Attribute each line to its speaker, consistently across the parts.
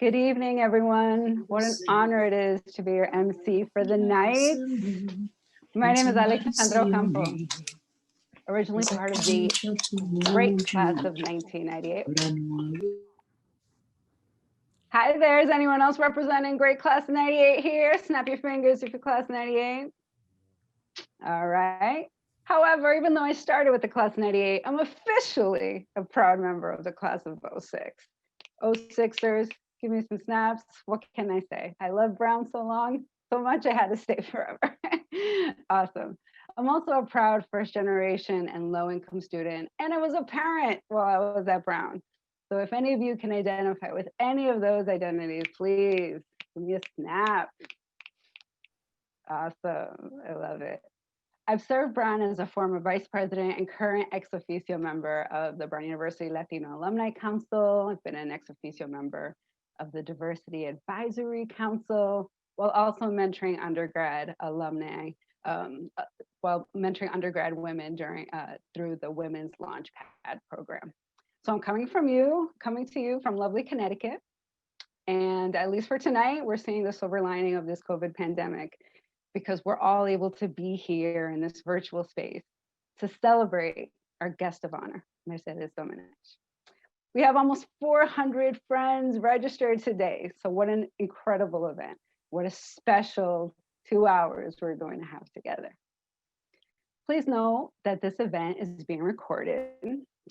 Speaker 1: Good evening, everyone. What an honor it is to be your MC for the night. My name is Alexandra Ocampo, originally part of the great class of 1998. Hi there, is anyone else representing great class of 98 here? Snap your fingers if you're class 98. All right. However, even though I started with the class 98, I'm officially a proud member of the class of 06. 06ers, give me some snaps. What can I say? I love Brown so much I had to stay forever. Awesome. I'm also a proud first generation and low income student, and I was a parent while I was at Brown. So if any of you can identify with any of those identities, please give me a snap. Awesome, I love it. I've served Brown as a former vice president and current ex officio member of the Brown University Latino Alumni Council. I've been an ex officio member of the Diversity Advisory Council, while also mentoring undergrad alumni, while mentoring undergrad women through the Women's Launchpad program. So I'm coming to you from lovely Connecticut. And at least for tonight, we're seeing the silver lining of this COVID pandemic, because we're all able to be here in this virtual space to celebrate our guest of honor, Mercedes Domenech. We have almost 400 friends registered today. So what an incredible event. What a special 2 hours we're going to have together. Please know that this event is being recorded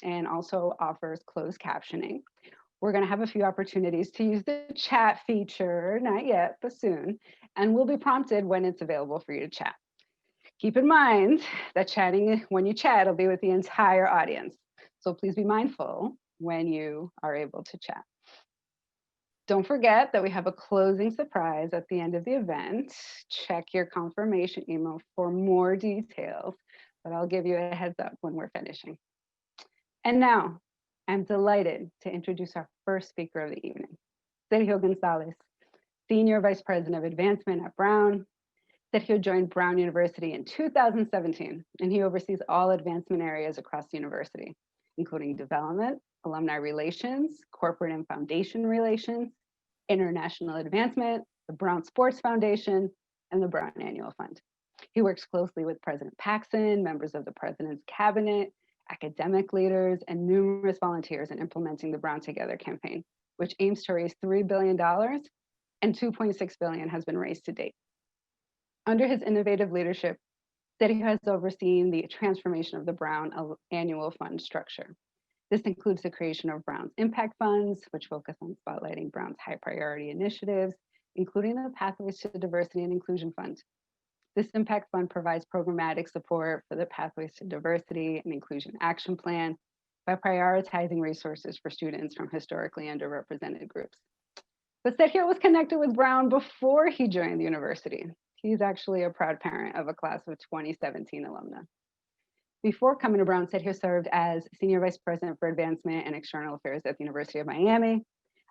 Speaker 1: and also offers closed captioning. We're going to have a few opportunities to use the chat feature, not yet, but soon, and we'll be prompted when it's available for you to chat. Keep in mind that when you chat, will be with the entire audience. So please be mindful when you are able to chat. Don't forget that we have a closing surprise at the end of the event. Check your confirmation email for more details, but I'll give you a heads up when we're finishing. And now, I'm delighted to introduce our first speaker of the evening, Sergio Gonzalez, Senior Vice President of Advancement at Brown. Sergio joined Brown University in 2017, and he oversees all advancement areas across the university, including development, alumni relations, corporate and foundation relations, international advancement, the Brown Sports Foundation, and the Brown Annual Fund. He works closely with President Paxson, members of the President's Cabinet, academic leaders, and numerous volunteers in implementing the Brown Together campaign, which aims to raise $3 billion, and $2.6 billion has been raised to date. Under his innovative leadership, Sergio has overseen the transformation of the Brown Annual Fund structure. This includes the creation of Brown's Impact Funds, which focus on spotlighting Brown's high priority initiatives, including the Pathways to Diversity and Inclusion Fund. This Impact Fund provides programmatic support for the Pathways to Diversity and Inclusion Action Plan by prioritizing resources for students from historically underrepresented groups. But Sergio was connected with Brown before he joined the university. He's actually a proud parent of a class of 2017 alumna. Before coming to Brown, Sergio served as Senior Vice President for Advancement and External Affairs at the University of Miami.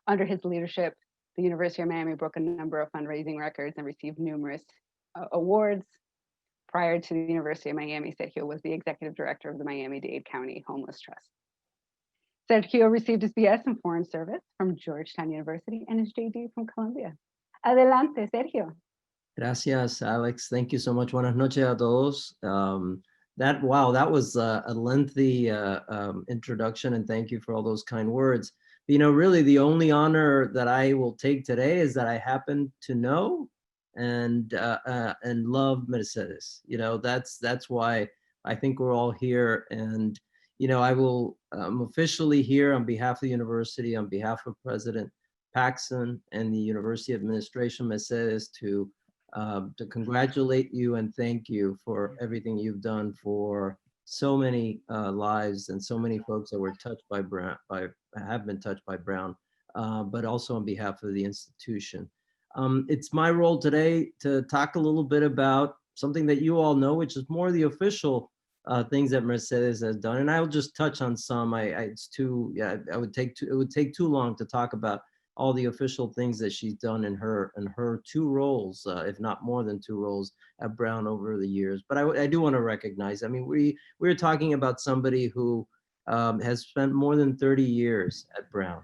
Speaker 1: Under his leadership, the University of Miami broke a number of fundraising records and received numerous awards. Prior to the University of Miami, Sergio was the executive director of the Miami-Dade County Homeless Trust. Sergio received his BS in Foreign Service from Georgetown University and his JD from Columbia. Adelante, Sergio.
Speaker 2: Gracias, Alex. Thank you so much. Buenas noches a todos. That was a lengthy introduction, and thank you for all those kind words. But, you know, really the only honor that I will take today is that I happen to know and love Mercedes. You know, that's why I think we're all here. And, you know, I'm officially here on behalf of the university, on behalf of President Paxson and the University Administration, Mercedes, to congratulate you and thank you for everything you've done for so many lives and so many folks that were touched by Brown, have been touched by Brown, but also on behalf of the institution. It's my role today to talk a little bit about something that you all know, which is more the official things that Mercedes has done, and I'll just touch on some. It would take too long to talk about all the official things that she's done in her two roles, if not more than two roles at Brown over the years. But I do want to recognize, I mean, we're talking about somebody who has spent more than 30 years at Brown.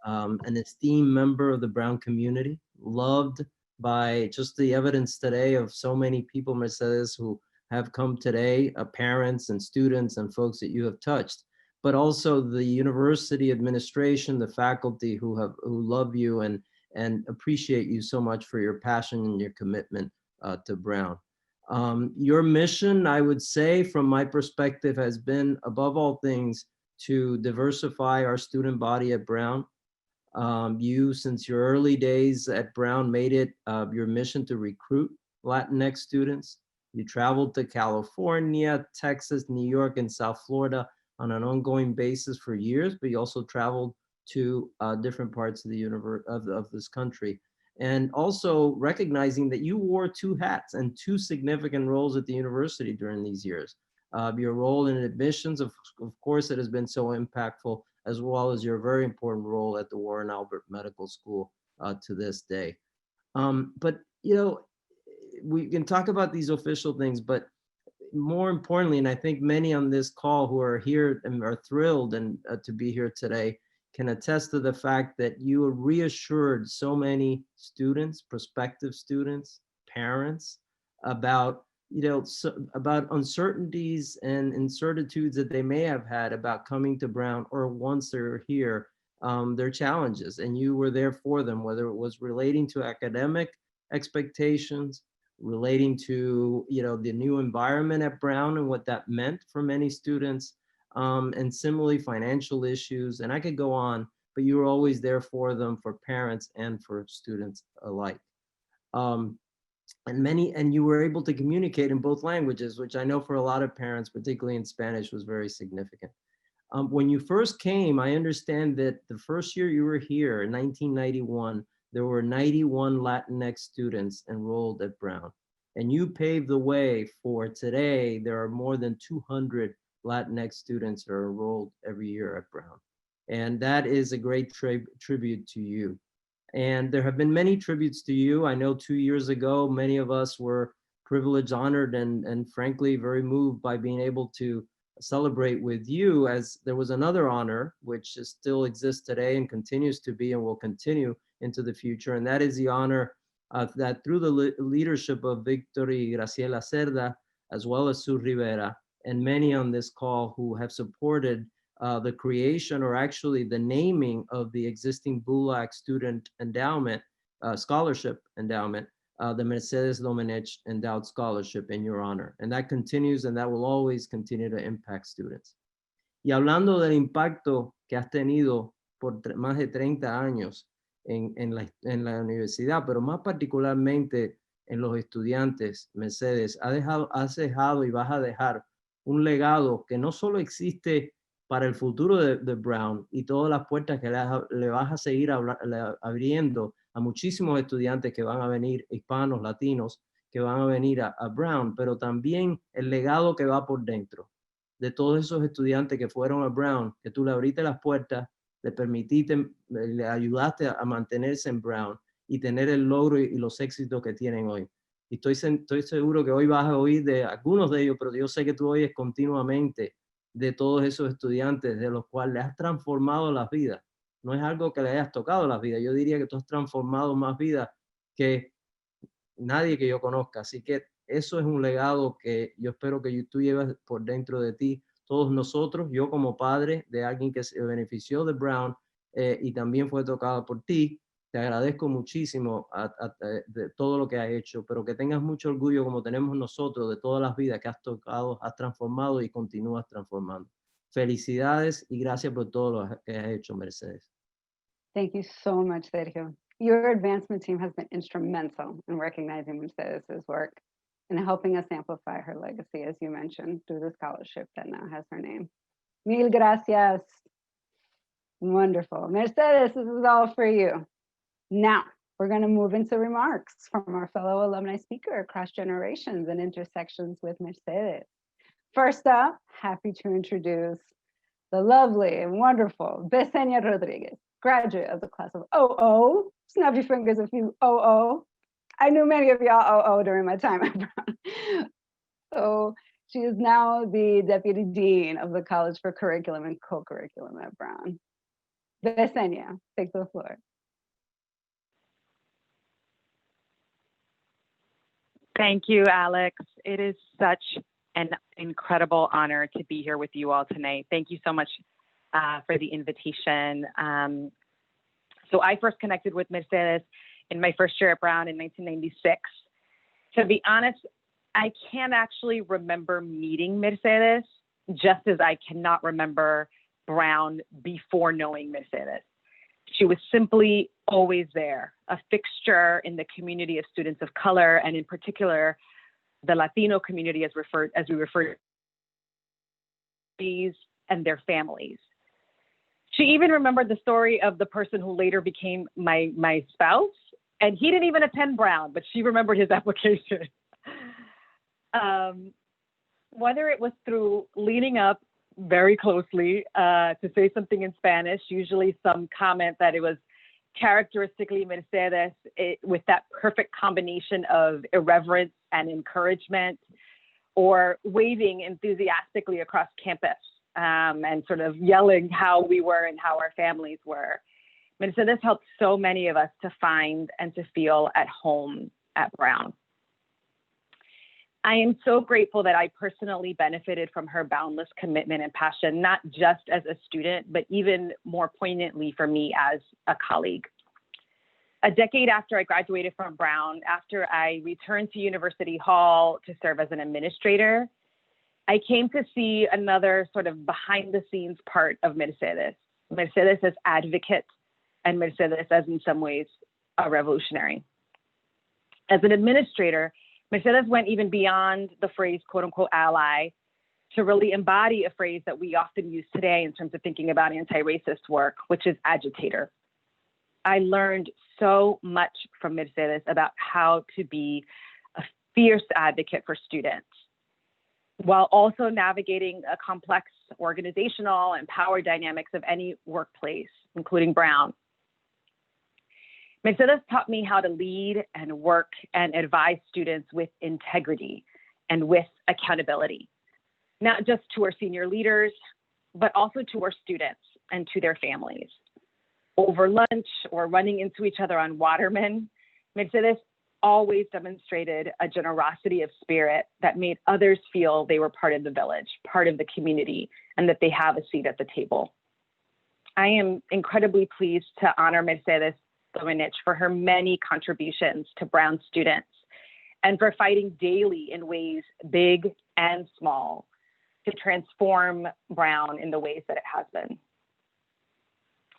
Speaker 2: an esteemed member of the Brown community, loved by just the evidence today of so many people, Mercedes, who have come today, parents and students and folks that you have touched, but also the university administration, the faculty who love you and appreciate you so much for your passion and your commitment to Brown. Your mission, I would say, from my perspective, has been, above all things, to diversify our student body at Brown. You, since your early days at Brown, made it your mission to recruit Latinx students. You traveled to California, Texas, New York, and South Florida on an ongoing basis for years, but you also traveled to different parts of the universe of this country. And also recognizing that you wore two hats and two significant roles at the university during these years. Your role in admissions, of course, it has been so impactful, as well as your very important role at the Warren Albert Medical School to this day. But, you know, we can talk about these official things, but more importantly, and I think many on this call who are here and are thrilled and to be here today can attest to the fact that you have reassured so many students, prospective students, parents about, you know, about uncertainties and incertitudes that they may have had about coming to Brown, or once they're here, their challenges, and you were there for them, whether it was relating to academic expectations, relating to, you know, the new environment at Brown and what that meant for many students, and similarly financial issues, and I could go on, but you were always there for them, for parents and for students alike. And you were able to communicate in both languages, which I know for a lot of parents, particularly in Spanish, was very significant. When you first came, I understand that the first year you were here in 1991, there were 91 Latinx students enrolled at Brown. And you paved the way for today. There are more than 200 Latinx students that are enrolled every year at Brown. And that is a great tribute to you. And there have been many tributes to you. I know 2 years ago, many of us were privileged, honored, and frankly, very moved by being able to celebrate with you, as there was another honor, which still exists today and continues to be and will continue into the future. And that is the honor that through the leadership of Victory Graciela Cerda, as well as Sue Rivera, and many on this call who have supported the creation, or actually the naming, of the existing BULAC student endowment, scholarship endowment, the Mercedes Domenech Endowed Scholarship, in your honor. And that continues, and that will always continue to impact students. Y hablando del impacto que has tenido por más de 30 años en la universidad, pero más particularmente en los estudiantes, Mercedes, has dejado y vas a dejar un legado que no solo existe para el futuro de Brown y todas las puertas que le vas a seguir abriendo a muchísimos estudiantes que van a venir, hispanos, latinos, que van a venir a Brown, pero también el legado que va por dentro de todos esos estudiantes que fueron a Brown, que tú le abriste las puertas, le permitiste, le ayudaste a mantenerse en Brown y tener el logro y los éxitos que tienen hoy. Y estoy seguro que hoy vas a oír de algunos de ellos, pero yo sé que tú oyes continuamente de todos esos estudiantes de los cuales has transformado las vidas. No es algo que le hayas tocado las vidas. Yo diría que tú has transformado más vidas que nadie que yo conozca. Así que eso es un legado que yo espero que tú lleves por dentro de ti. Todos nosotros, yo como padre de alguien que se benefició de Brown y también fue tocado por ti, te agradezco muchísimo de todo lo que has hecho, pero que tengas mucho orgullo, como tenemos nosotros, de todas las vidas que has tocado, has transformado y continúas transformando. Felicidades y gracias por todo lo que has hecho, Mercedes.
Speaker 1: Thank you so much, Sergio. Your advancement team has been instrumental in recognizing Mercedes' work and helping us amplify her legacy, as you mentioned, through the scholarship that now has her name. Mil gracias. Wonderful. Mercedes, this is all for you. Now, we're going to move into remarks from our fellow alumni speaker across generations and intersections with Mercedes. First up, happy to introduce the lovely and wonderful Besenia Rodriguez, graduate of the class of 00. Snap your fingers if you 00. I knew many of y'all 00 during my time at Brown. So she is now the Deputy Dean of the College for Curriculum and Co-Curriculum at Brown. Yesenia, take the floor.
Speaker 3: Thank you, Alex. It is such an incredible honor to be here with you all tonight. Thank you so much for the invitation. So I first connected with Mercedes in my first year at Brown in 1996. To be honest, I can't actually remember meeting Mercedes, just as I cannot remember Brown before knowing Mercedes. She was simply always there, a fixture in the community of students of color, and in particular, the Latino community as we refer to these and their families. She even remembered the story of the person who later became my spouse, and he didn't even attend Brown, but she remembered his application. Whether it was through leaning up very closely to say something in Spanish, usually some comment that it was characteristically Mercedes, with that perfect combination of irreverence and encouragement, or waving enthusiastically across campus and sort of yelling how we were and how our families were. Mercedes helped so many of us to find and to feel at home at Brown. I am so grateful that I personally benefited from her boundless commitment and passion, not just as a student, but even more poignantly for me as a colleague. A decade after I graduated from Brown, after I returned to University Hall to serve as an administrator, I came to see another sort of behind the scenes part of Mercedes. Mercedes as advocate and Mercedes as in some ways a revolutionary. As an administrator, Mercedes went even beyond the phrase quote unquote ally to really embody a phrase that we often use today in terms of thinking about anti-racist work, which is agitator. I learned so much from Mercedes about how to be a fierce advocate for students, while also navigating a complex organizational and power dynamics of any workplace, including Brown. Mercedes taught me how to lead and work and advise students with integrity and with accountability, not just to our senior leaders, but also to our students and to their families. Over lunch or running into each other on Waterman, Mercedes always demonstrated a generosity of spirit that made others feel they were part of the village, part of the community, and that they have a seat at the table. I am incredibly pleased to honor Mercedes Domenech for her many contributions to Brown students and for fighting daily in ways big and small to transform Brown in the ways that it has been.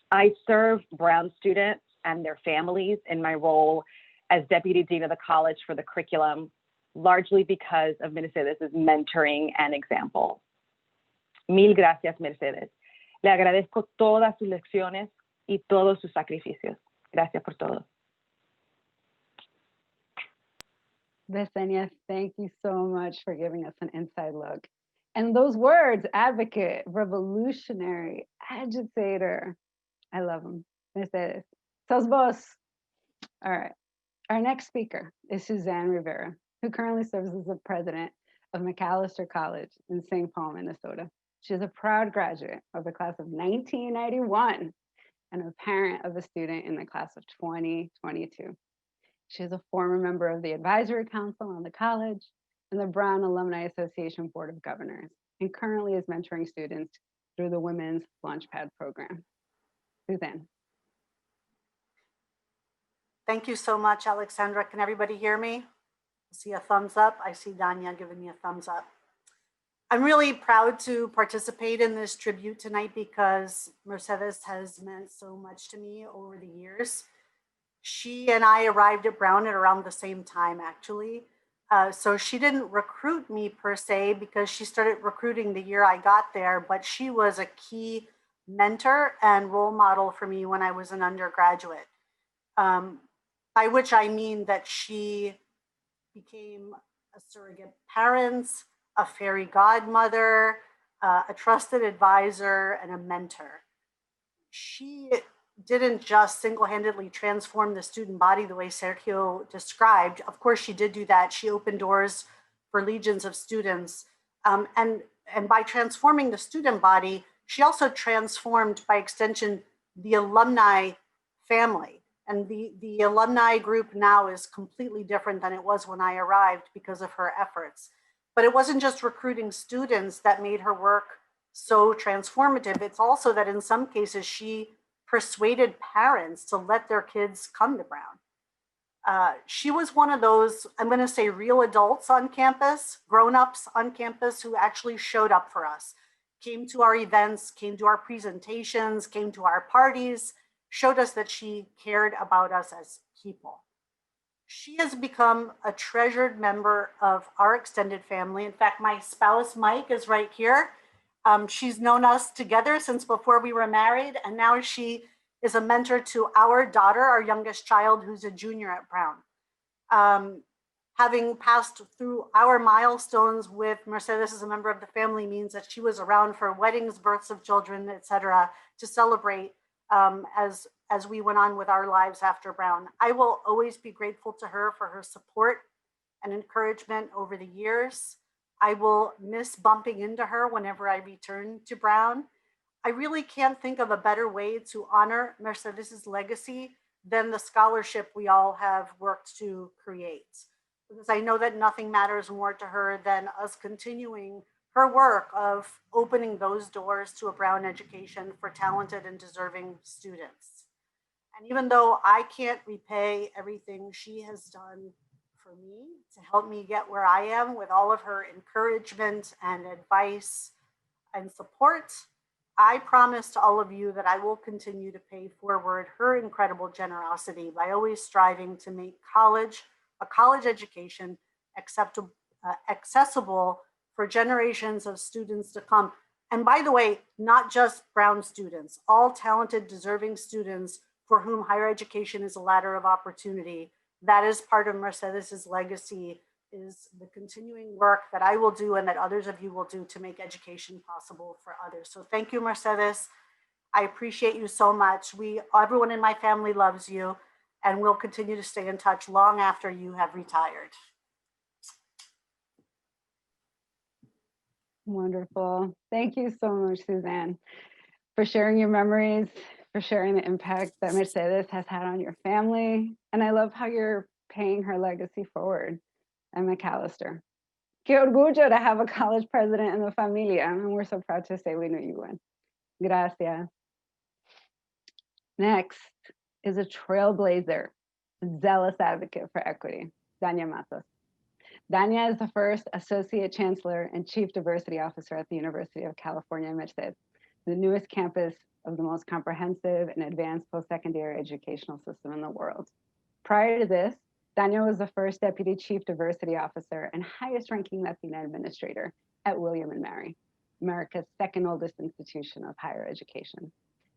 Speaker 3: I serve Brown students and their families in my role as Deputy Dean of the College for the curriculum, largely because of Mercedes' mentoring and example. Mil gracias, Mercedes. Le agradezco todas sus lecciones y todos sus sacrificios. Gracias por todo.
Speaker 1: Yesenia, thank you so much for giving us an inside look. And those words, advocate, revolutionary, agitator, I love them. Mercedes. Sos vos. All right. Our next speaker is Suzanne Rivera, who currently serves as the president of McAllister College in St. Paul, Minnesota. She is a proud graduate of the class of 1991 and a parent of a student in the class of 2022. She is a former member of the Advisory Council on the college and the Brown Alumni Association Board of Governors, and currently is mentoring students through the Women's Launchpad program. Suzanne.
Speaker 4: Thank you so much, Alexandra. Can everybody hear me? I see a thumbs up. I see Danya giving me a thumbs up. I'm really proud to participate in this tribute tonight because Mercedes has meant so much to me over the years. She and I arrived at Brown at around the same time, actually. So she didn't recruit me per se because she started recruiting the year I got there, but she was a key mentor and role model for me when I was an undergraduate. By which I mean that she became a surrogate parent, a fairy godmother, a trusted advisor, and a mentor. She didn't just single-handedly transform the student body the way Sergio described. Of course, she did do that. She opened doors for legions of students. And by transforming the student body, she also transformed, by extension, the alumni family. And the alumni group now is completely different than it was when I arrived because of her efforts. But it wasn't just recruiting students that made her work so transformative. It's also that in some cases she persuaded parents to let their kids come to Brown. She was one of those, I'm going to say, real adults on campus, grown-ups on campus who actually showed up for us, came to our events, came to our presentations, came to our parties, showed us that she cared about us as people. She has become a treasured member of our extended family. In fact, my spouse, Mike, is right here. She's known us together since before we were married, and now she is a mentor to our daughter, our youngest child, who's a junior at Brown. Having passed through our milestones with Mercedes as a member of the family means that she was around for weddings, births of children, etc., to celebrate as we went on with our lives after Brown. I will always be grateful to her for her support and encouragement over the years. I will miss bumping into her whenever I return to Brown. I really can't think of a better way to honor Mercedes's legacy than the scholarship we all have worked to create. Because I know that nothing matters more to her than us continuing her work of opening those doors to a Brown education for talented and deserving students. And even though I can't repay everything she has done for me to help me get where I am with all of her encouragement and advice and support, I promise to all of you that I will continue to pay forward her incredible generosity by always striving to make a college education, accessible for generations of students to come. And by the way, not just Brown students, all talented, deserving students for whom higher education is a ladder of opportunity. That is part of Mercedes's legacy, is the continuing work that I will do and that others of you will do to make education possible for others. So thank you, Mercedes. I appreciate you so much. Everyone in my family loves you, and we'll continue to stay in touch long after you have retired.
Speaker 1: Wonderful. Thank you so much, Suzanne, for sharing your memories, for sharing the impact that Mercedes has had on your family. And I love how you're paying her legacy forward. And McAllister. Qué orgullo to have a college president in the familia, and we're so proud to say we knew you when. Gracias. Next is a trailblazer, zealous advocate for equity, Dania Matos. Dania is the first Associate Chancellor and Chief Diversity Officer at the University of California, Merced, the newest campus of the most comprehensive and advanced post-secondary educational system in the world. Prior to this, Dania was the first Deputy Chief Diversity Officer and highest ranking Latina administrator at William & Mary, America's second oldest institution of higher education.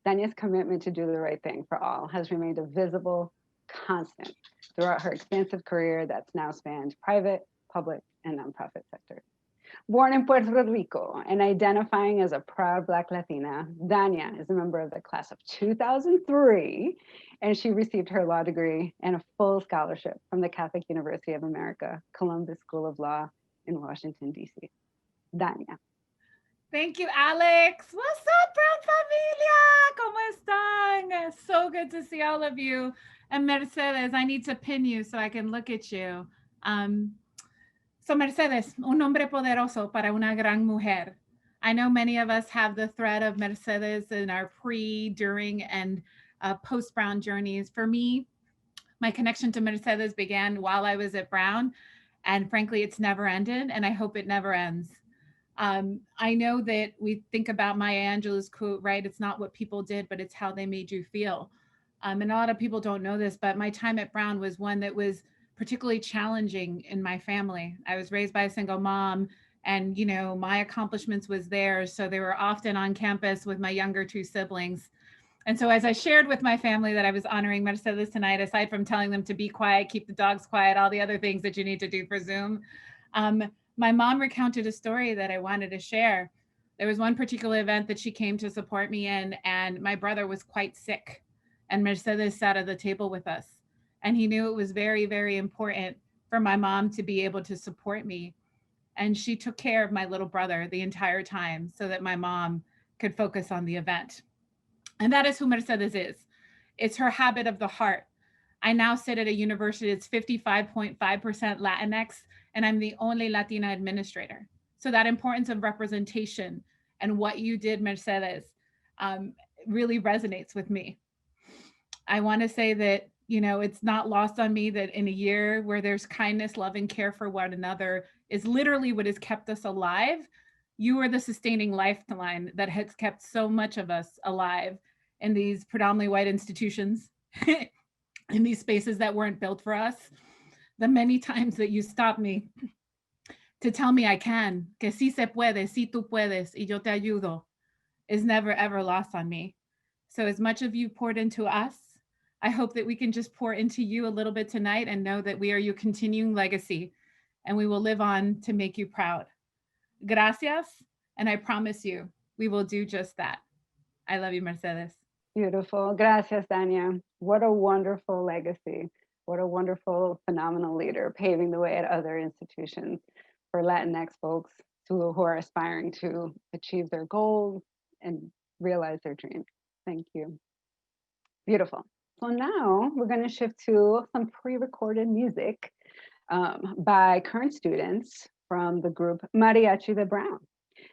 Speaker 1: Dania's commitment to do the right thing for all has remained a visible constant throughout her expansive career that's now spanned private, public, and nonprofit sectors. Born in Puerto Rico and identifying as a proud Black Latina, Dania is a member of the class of 2003, and she received her law degree and a full scholarship from the Catholic University of America, Columbus School of Law in Washington, D.C. Dania.
Speaker 5: Thank you, Alex. What's up, Brown familia? ¿Cómo están? So good to see all of you. And Mercedes, I need to pin you so I can look at you. So Mercedes, un hombre poderoso para una gran mujer. I know many of us have the thread of Mercedes in our pre, during, and post-Brown journeys. For me, my connection to Mercedes began while I was at Brown, and frankly, it's never ended, and I hope it never ends. I know that we think about Maya Angelou's quote, right? It's not what people did, but it's how they made you feel. And a lot of people don't know this, but my time at Brown was one that was particularly challenging in my family. I was raised by a single mom, and you know, my accomplishments was theirs. So they were often on campus with my younger two siblings. And so as I shared with my family that I was honoring Mercedes tonight, aside from telling them to be quiet, keep the dogs quiet, all the other things that you need to do for Zoom, my mom recounted a story that I wanted to share. There was one particular event that she came to support me in, and my brother was quite sick, and Mercedes sat at the table with us. And he knew it was very, very important for my mom to be able to support me. And she took care of my little brother the entire time so that my mom could focus on the event. And that is who Mercedes is. It's her habit of the heart. I now sit at a university that's 55.5% Latinx, and I'm the only Latina administrator. So that importance of representation and what you did, Mercedes, really resonates with me. I want to say that, you know, it's not lost on me that in a year where there's kindness, love, and care for one another is literally what has kept us alive. You are the sustaining lifeline that has kept so much of us alive in these predominantly white institutions, in these spaces that weren't built for us. The many times that you stopped me to tell me I can, que sí se puede, sí tú puedes, y yo te ayudo, is never ever lost on me. So as much of you poured into us, I hope that we can just pour into you a little bit tonight and know that we are your continuing legacy and we will live on to make you proud. Gracias, and I promise you, we will do just that. I love you, Mercedes.
Speaker 1: Beautiful. Gracias, Dania. What a wonderful legacy. What a wonderful, phenomenal leader, paving the way at other institutions for Latinx folks who are aspiring to achieve their goals and realize their dreams. Thank you. Beautiful. So now we're going to shift to some pre-recorded music by current students from the group Mariachi de Brown.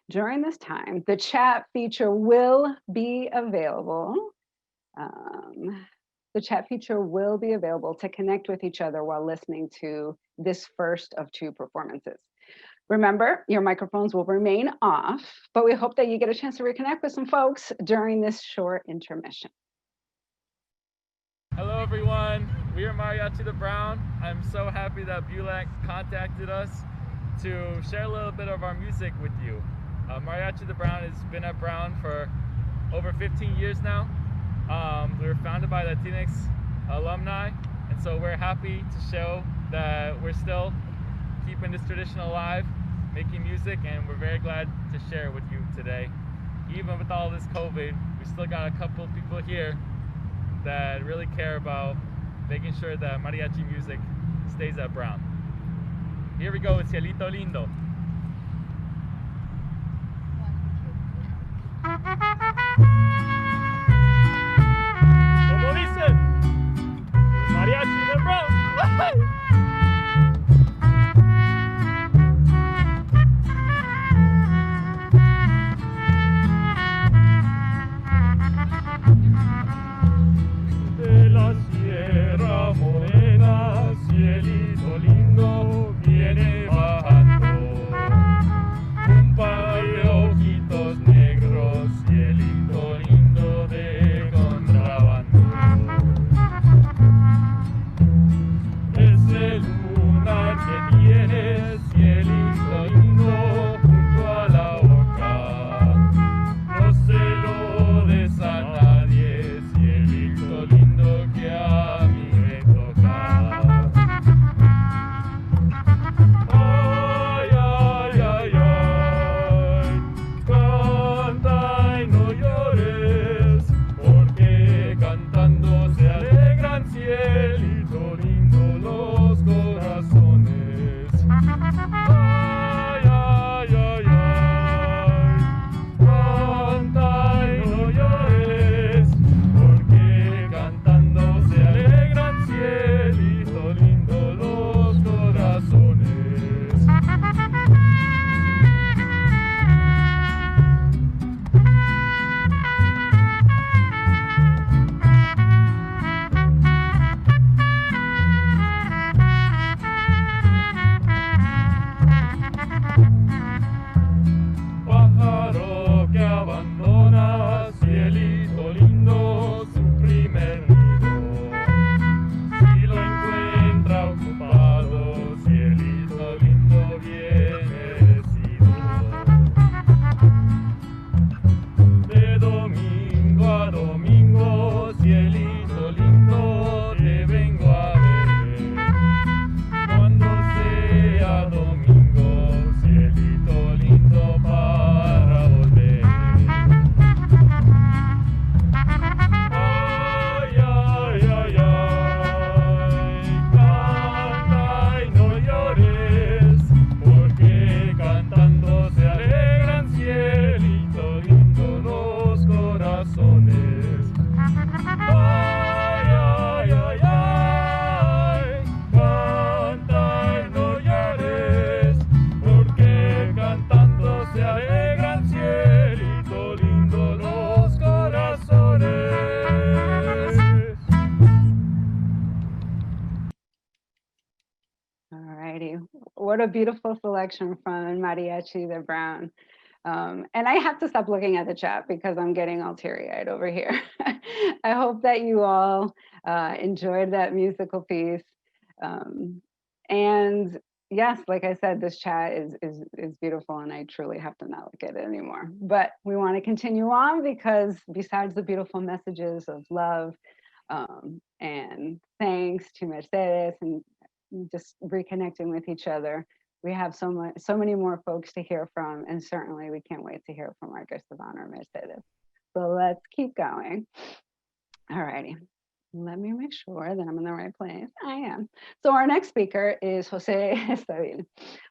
Speaker 1: During this time, the chat feature will be available. The chat feature will be available to connect with each other while listening to this first of two performances. Remember, your microphones will remain off, but we hope that you get a chance to reconnect with some folks during this short intermission.
Speaker 6: Hello everyone, we are Mariachi de Brown. I'm so happy that BULAC contacted us to share a little bit of our music with you. Mariachi de Brown has been at Brown for over 15 years now. We were founded by Latinx alumni, and so we're happy to show that we're still keeping this tradition alive, making music, and we're very glad to share it with you today. Even with all this COVID, we still got a couple of people here that really care about making sure that mariachi music stays at Brown. Here we go with Cielito Lindo. Como dice, Mariachi de Brown. De la Sierra Morena, cielito lindo, viene bajando.
Speaker 1: What a beautiful selection from Mariachi de Brown. And I have to stop looking at the chat because I'm getting all teary-eyed over here. I hope that you all enjoyed that musical piece. And yes, like I said, this chat is beautiful, and I truly have to not look at it anymore. But we want to continue on because besides the beautiful messages of love and thanks to Mercedes and just reconnecting with each other, we have so many more folks to hear from, and certainly we can't wait to hear from our guest of honor, Mercedes. So let's keep going. All righty. Let me make sure that I'm in the right place. I am. So our next speaker is Jose Estabil.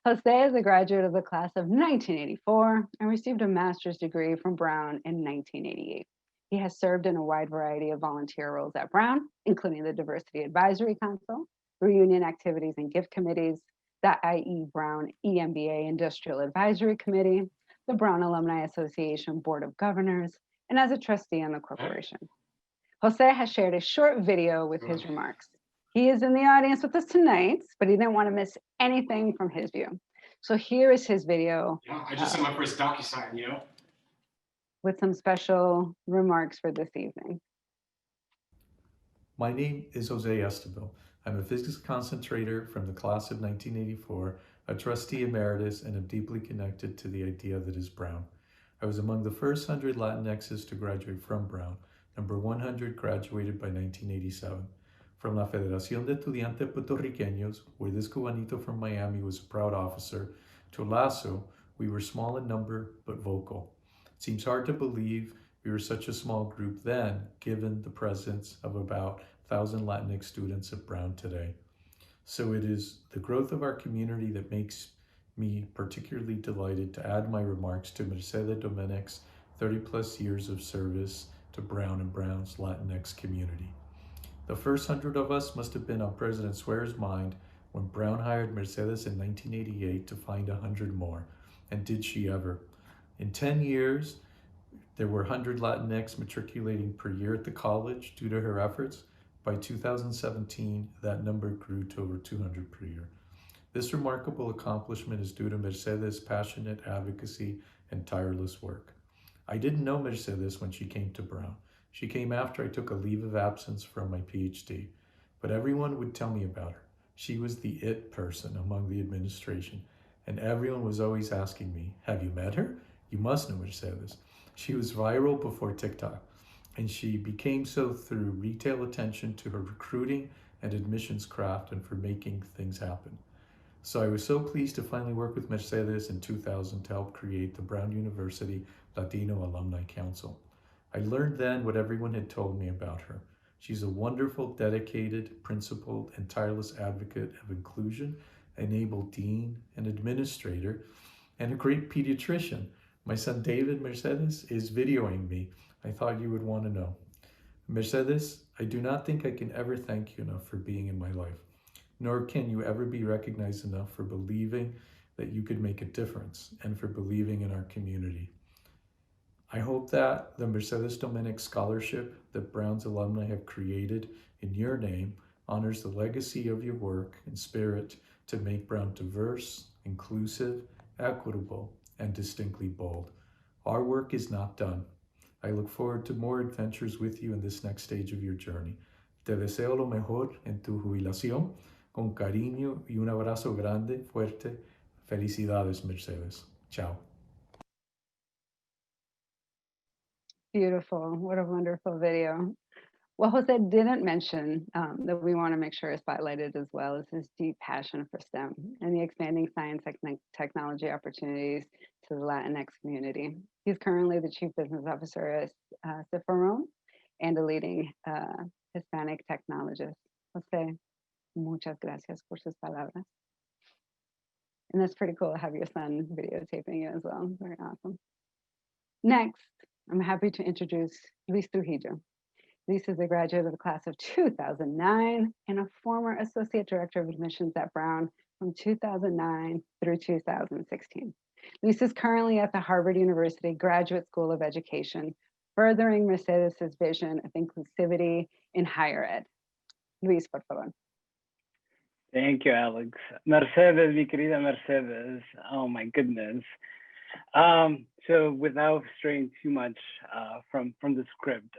Speaker 1: Jose is a graduate of the class of 1984 and received a master's degree from Brown in 1988. He has served in a wide variety of volunteer roles at Brown, including the Diversity Advisory Council, reunion activities and gift committees, the I.E. Brown EMBA Industrial Advisory Committee, the Brown Alumni Association Board of Governors, and as a trustee in the corporation. Jose has shared a short video with his remarks. He is in the audience with us tonight, but he didn't want to miss anything from his view. So here is his video.
Speaker 7: Yeah, I just sent my first DocuSign, you know?
Speaker 1: With some special remarks for this evening.
Speaker 8: My name is Jose Estabil. I'm a physics concentrator from the class of 1984, a trustee emeritus, and am deeply connected to the idea that is Brown. I was among the first 100 Latinxes to graduate from Brown. Number 100 graduated by 1987. From La Federación de Estudiantes Puertorriqueños, where this Cubanito from Miami was a proud officer, to LASO, we were small in number but vocal. It seems hard to believe we were such a small group then, given the presence of about 1,000 Latinx students at Brown today. So it is the growth of our community that makes me particularly delighted to add my remarks to Mercedes Domenech's 30+ years of service to Brown and Brown's Latinx community. The first 100 of us must have been on President Swearer's mind when Brown hired Mercedes in 1988 to find 100 more, and did she ever. In 10 years, there were 100 Latinx matriculating per year at the college due to her efforts. By 2017, that number grew to over 200 per year. This remarkable accomplishment is due to Mercedes' passionate advocacy and tireless work. I didn't know Mercedes when she came to Brown. She came after I took a leave of absence from my PhD, but everyone would tell me about her. She was the it person among the administration, and everyone was always asking me, have you met her? You must know Mercedes. She was viral before TikTok, and she became so through retail attention to her recruiting and admissions craft and for making things happen. So I was so pleased to finally work with Mercedes in 2000 to help create the Brown University Latino Alumni Council. I learned then what everyone had told me about her. She's a wonderful, dedicated, principled, and tireless advocate of inclusion, an able dean and administrator, and a great pediatrician. My son David Mercedes is videoing me. I thought you would want to know. Mercedes, I do not think I can ever thank you enough for being in my life, nor can you ever be recognized enough for believing that you could make a difference and for believing in our community. I hope that the Mercedes Domenech Scholarship that Brown's alumni have created in your name honors the legacy of your work and spirit to make Brown diverse, inclusive, equitable, and distinctly bold. Our work is not done. I look forward to more adventures with you in this next stage of your journey. Te deseo lo mejor en tu jubilación. Con cariño y un abrazo grande, fuerte. Felicidades, Mercedes. Ciao.
Speaker 1: Beautiful. What a wonderful video. What Jose didn't mention that we want to make sure is spotlighted as well is his deep passion for STEM and the expanding science and technology opportunities to the Latinx community. He's currently the Chief Business Officer at Ciferone and a leading Hispanic technologist. Jose, muchas gracias por sus palabras. And that's pretty cool to have your son videotaping you as well. Very awesome. Next, I'm happy to introduce Luis Trujillo. Luis is a graduate of the class of 2009 and a former Associate Director of Admissions at Brown from 2009 through 2016. Luis is currently at the Harvard University Graduate School of Education, furthering Mercedes' vision of inclusivity in higher ed. Luis, por favor.
Speaker 9: Thank you, Alex. Mercedes, mi querida Mercedes. Oh my goodness. So without straying too much from the script,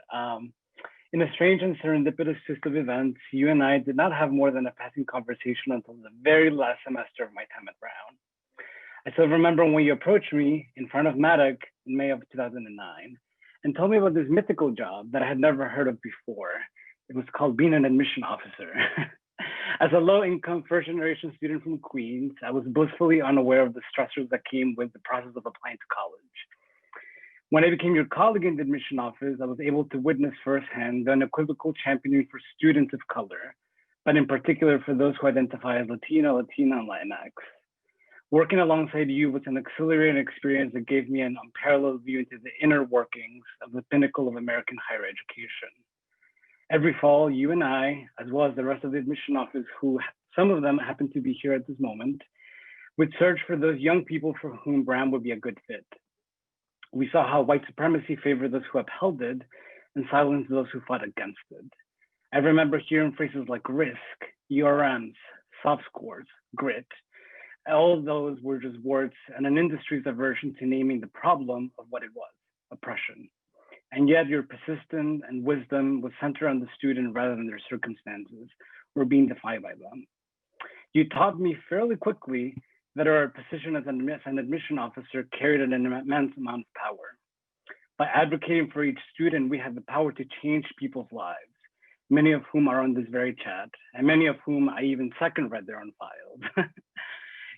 Speaker 9: in a strange and serendipitous twist of events, you and I did not have more than a passing conversation until the very last semester of my time at Brown. I still remember when you approached me in front of Maddox in May of 2009 and told me about this mythical job that I had never heard of before. It was called being an admission officer. As a low-income first-generation student from Queens, I was blissfully unaware of the stressors that came with the process of applying to college. When I became your colleague in the admission office, I was able to witness firsthand the unequivocal championing for students of color, but in particular for those who identify as Latino, Latina, and Latinx. Working alongside you was an exhilarating experience that gave me an unparalleled view into the inner workings of the pinnacle of American higher education. Every fall, you and I, as well as the rest of the admission office, who some of them happen to be here at this moment, would search for those young people for whom Brown would be a good fit. We saw how white supremacy favored those who upheld it and silenced those who fought against it. I remember hearing phrases like risk, URMs, soft scores, grit. All of those were just words and an industry's aversion to naming the problem of what it was, oppression. And yet your persistence and wisdom was centered on the student rather than their circumstances or being defined by them. You taught me fairly quickly that our position as an admission officer carried an immense amount of power. By advocating for each student, we have the power to change people's lives, many of whom are on this very chat, and many of whom I even second read their own files.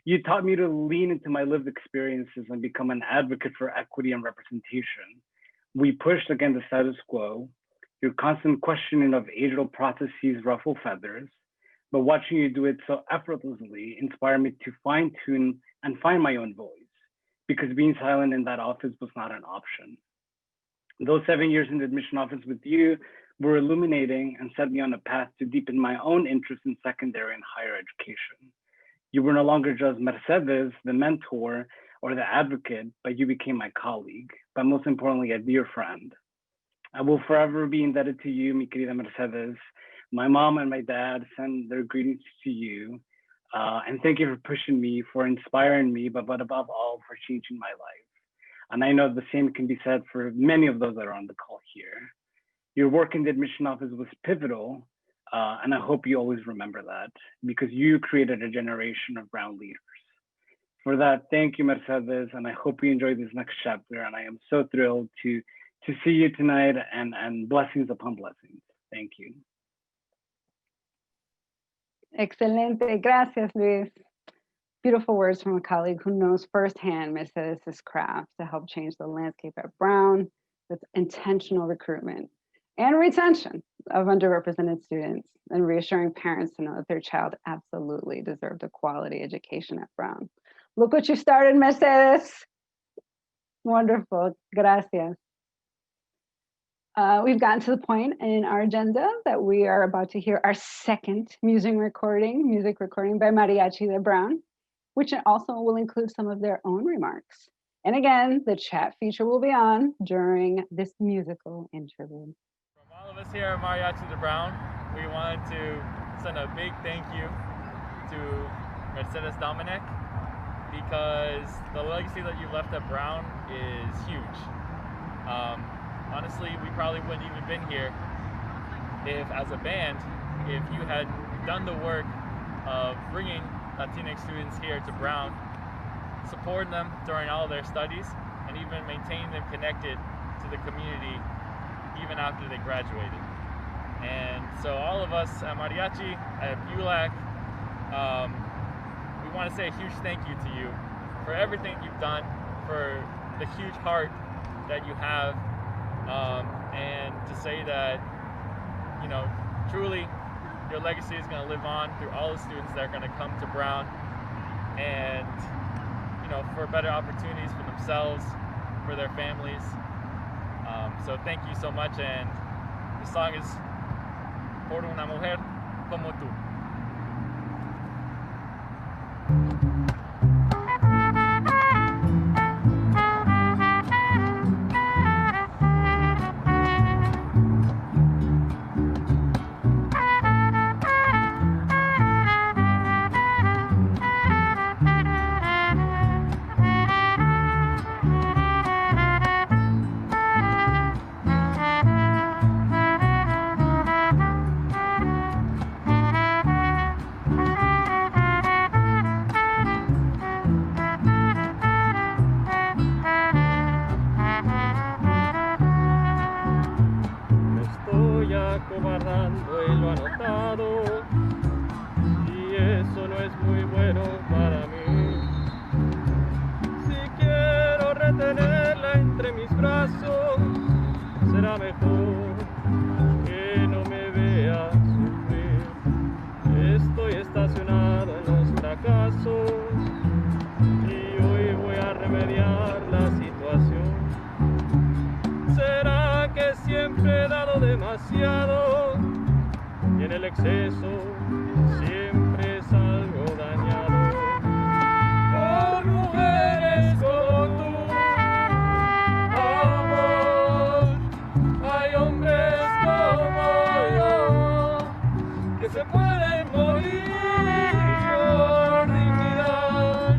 Speaker 9: You taught me to lean into my lived experiences and become an advocate for equity and representation. We pushed against the status quo. Your constant questioning of age-old processes ruffle feathers, but watching you do it so effortlessly inspired me to fine-tune and find my own voice, because being silent in that office was not an option. Those 7 years in the admission office with you were illuminating and set me on a path to deepen my own interest in secondary and higher education. You were no longer just Mercedes, the mentor or the advocate, but you became my colleague, but most importantly, a dear friend. I will forever be indebted to you, mi querida Mercedes. My mom and my dad send their greetings to you. And thank you for pushing me, for inspiring me, but above all, for changing my life. And I know the same can be said for many of those that are on the call here. Your work in the admission office was pivotal, and I hope you always remember that, because you created a generation of Brown leaders. For that, thank you, Mercedes, and I hope you enjoy this next chapter. And I am so thrilled to see you tonight, and blessings upon blessings. Thank you.
Speaker 1: Excelente. Gracias, Luis. Beautiful words from a colleague who knows firsthand Mercedes' craft to help change the landscape at Brown with intentional recruitment and retention of underrepresented students, and reassuring parents to know that their child absolutely deserved a quality education at Brown. Look what you started, Mercedes. Wonderful. Gracias. We've gotten to the point in our agenda that we are about to hear our second music recording by Mariachi de Brown, which also will include some of their own remarks. And again, the chat feature will be on during this musical interlude.
Speaker 6: From all of us here at Mariachi de Brown, we wanted to send a big thank you to Mercedes Domenech, because the legacy that you left at Brown is huge. Honestly, we probably wouldn't even been here if, as a band, if you had done the work of bringing Latinx students here to Brown, supporting them during all their studies, and even maintaining them connected to the community even after they graduated. And so all of us at Mariachi, at BULAC, we want to say a huge thank you to you for everything you've done, for the huge heart that you have, and to say that, you know, truly your legacy is going to live on through all the students that are going to come to Brown, and, you know, for better opportunities for themselves, for their families. So thank you so much, and the song is Por una mujer como tú. sola entre mis brazos, será mejor que no me veas sufrir. Estoy estacionado en los fracasos y hoy voy a remediar la situación. ¿Será que siempre he dado demasiado y en el exceso siempre salgo dañado? Por mujeres como tú, amor, hay hombres como yo que se pueden morir por dignidad,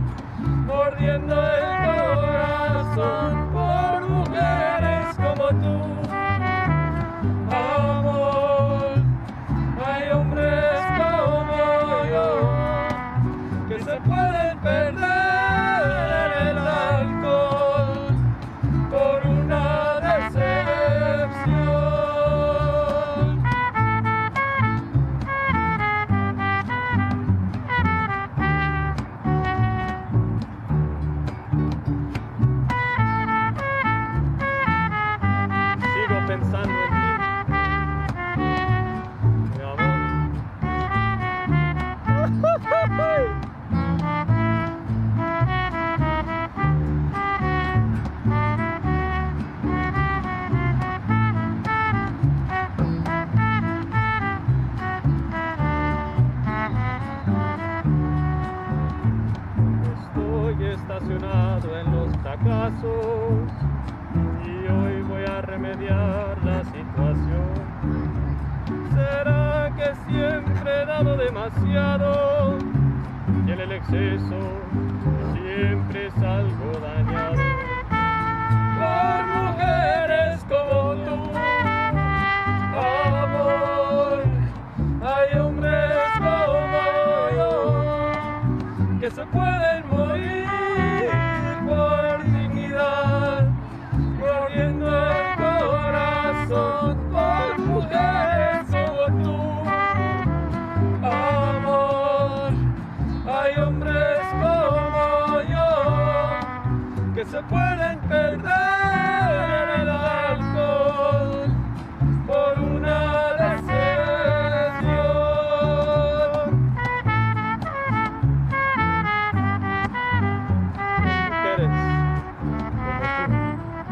Speaker 6: mordiendo el corazón. Por mujeres como tú, amor, hay hombres como yo que se pueden perder en el alcohol por una decepción. Sigo pensando en ti, mi amor. Estoy estacionado en los fracasos y hoy voy a remediar la situación. ¿Será que siempre he dado demasiado y en el exceso siempre salgo dañado? Por mujeres como tú, amor, hay hombres como yo que se pueden morir por dignidad, mordiendo el corazón. Por mujeres como tú, amor, hay hombres como yo que se pueden perder en el alcohol por una decepción. Mujeres como tú.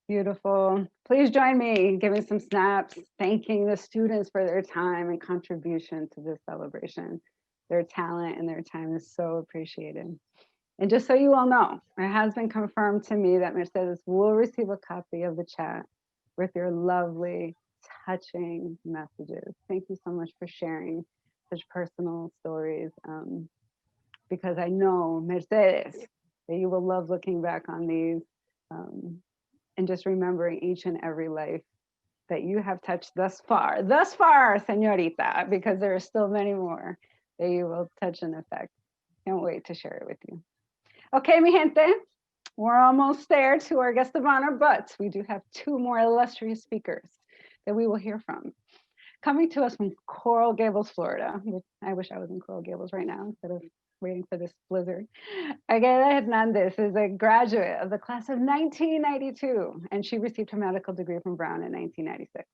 Speaker 1: Beautiful. Please join me in giving some snaps, thanking the students for their time and contribution to this celebration. Their talent and their time is so appreciated. And just so you all know, it has been confirmed to me that Mercedes will receive a copy of the chat with your lovely, touching messages. Thank you so much for sharing such personal stories, because I know, Mercedes, that you will love looking back on these and just remembering each and every life that you have touched thus far, señorita, because there are still many more that you will touch and affect. Can't wait to share it with you. Okay, mi gente, we're almost there to our guest of honor, but we do have two more illustrious speakers that we will hear from. Coming to us from Coral Gables, Florida. I wish I was in Coral Gables right now instead of waiting for this blizzard. Agueda Hernandez is a graduate of the class of 1992, and she received her medical degree from Brown in 1996.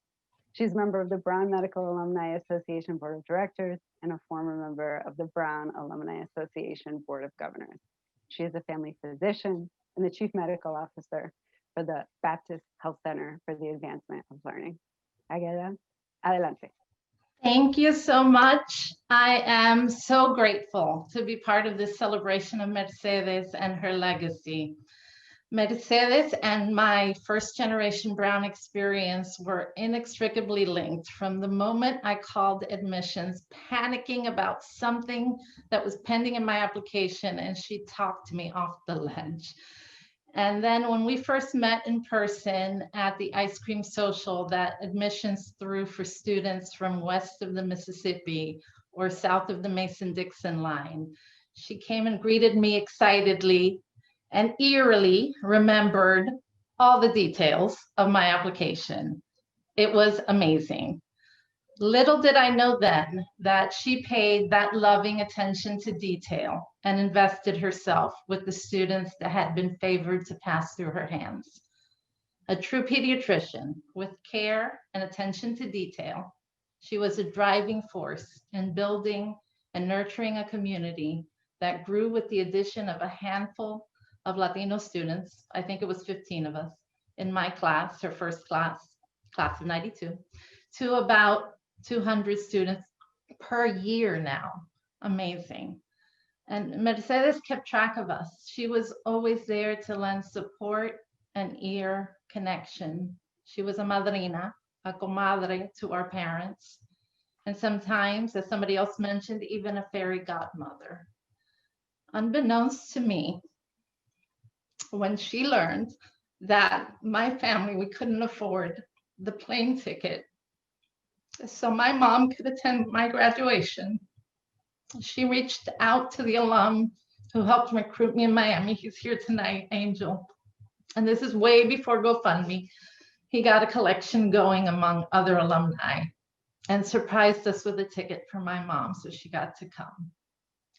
Speaker 1: She's a member of the Brown Medical Alumni Association Board of Directors and a former member of the Brown Alumni Association Board of Governors. She is a family physician and the chief medical officer for the Baptist Health Center for the Advancement of Learning. Agueda, adelante.
Speaker 10: Thank you so much. I am so grateful to be part of this celebration of Mercedes and her legacy. Mercedes and my first generation Brown experience were inextricably linked from the moment I called admissions, panicking about something that was pending in my application, and she talked me off the ledge. And then when we first met in person at the ice cream social that admissions threw for students from west of the Mississippi or south of the Mason-Dixon line, she came and greeted me excitedly and eerily remembered all the details of my application. It was amazing. Little did I know then that she paid that loving attention to detail and invested herself with the students that had been favored to pass through her hands. A true pediatrician with care and attention to detail, she was a driving force in building and nurturing a community that grew with the addition of a handful of Latino students. I think it was 15 of us in my class, her first class of 92, to about 200 students per year now. Amazing. And Mercedes kept track of us. She was always there to lend support and ear connection. She was a madrina, a comadre to our parents. And sometimes, as somebody else mentioned, even a fairy godmother. Unbeknownst to me, when she learned that my family, we couldn't afford the plane ticket, so my mom could attend my graduation, she reached out to the alum who helped recruit me in Miami. He's here tonight, Angel. And this is way before GoFundMe. He got a collection going among other alumni and surprised us with a ticket for my mom, so she got to come.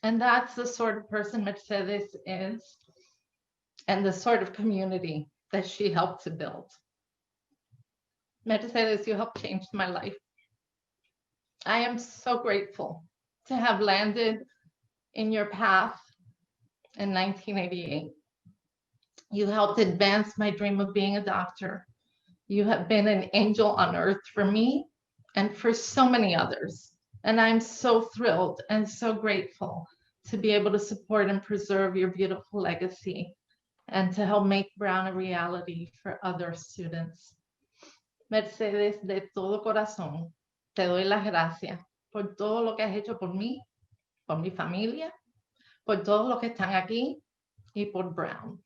Speaker 10: And that's the sort of person Mercedes is and the sort of community that she helped to build. Mercedes, you helped change my life. I am so grateful to have landed in your path in 1988. You helped advance my dream of being a doctor. You have been an angel on earth for me and for so many others. And I'm so thrilled and so grateful to be able to support and preserve your beautiful legacy and to help make Brown a reality for other students. Mercedes, de todo corazón, te doy las gracias por todo lo que has hecho por mí, por mi familia, por todos los que están aquí y por Brown.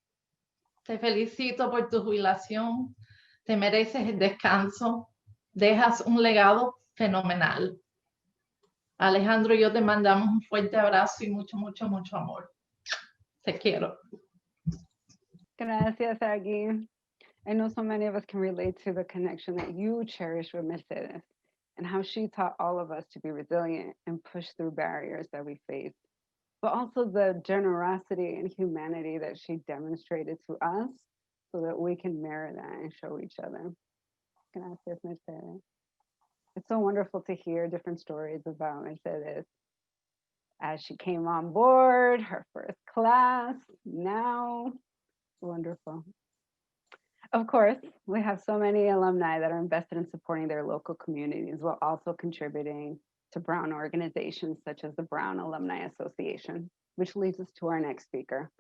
Speaker 10: Te felicito por tu jubilación, te mereces el descanso, dejas un legado fenomenal. Alejandro y yo te mandamos un fuerte abrazo y mucho, mucho, mucho amor. Te quiero.
Speaker 1: Gracias, Aggie. I know so many of us can relate to the connection that you cherish with Mercedes and how she taught all of us to be resilient and push through barriers that we face, but also the generosity and humanity that she demonstrated to us so that we can mirror that and show each other. Gracias, Mercedes. It's so wonderful to hear different stories about Mercedes as she came on board, her first class, now. Wonderful. Of course, we have so many alumni that are invested in supporting their local communities while also contributing to Brown organizations such as the Brown Alumni Association, which leads us to our next speaker,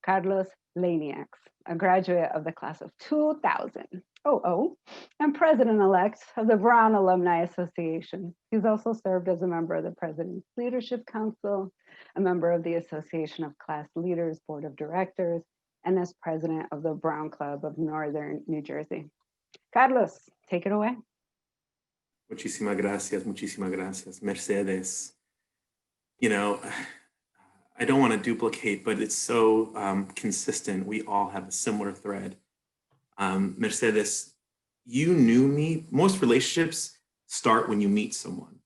Speaker 1: Carlos Latinx, a graduate of the class of 2000 and president-elect of the Brown Alumni Association. He's also served as a member of the President's Leadership Council, a member of the Association of Class Leaders Board of Directors, and as president of the Brown Club of Northern New Jersey. Carlos, take it away.
Speaker 11: Muchísimas gracias, Mercedes. You know, I don't want to duplicate, but it's so consistent. We all have a similar thread. Mercedes, you knew me. Most relationships start when you meet someone,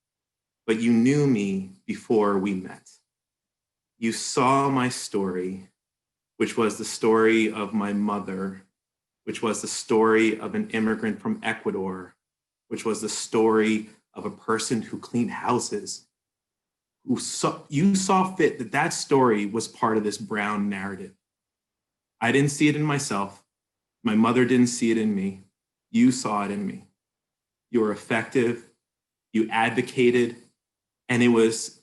Speaker 11: but you knew me before we met. You saw my story, which was the story of my mother, which was the story of an immigrant from Ecuador, which was the story of a person who cleaned houses. You saw fit that that story was part of this Brown narrative. I didn't see it in myself. My mother didn't see it in me. You saw it in me. You were effective, you advocated, and it was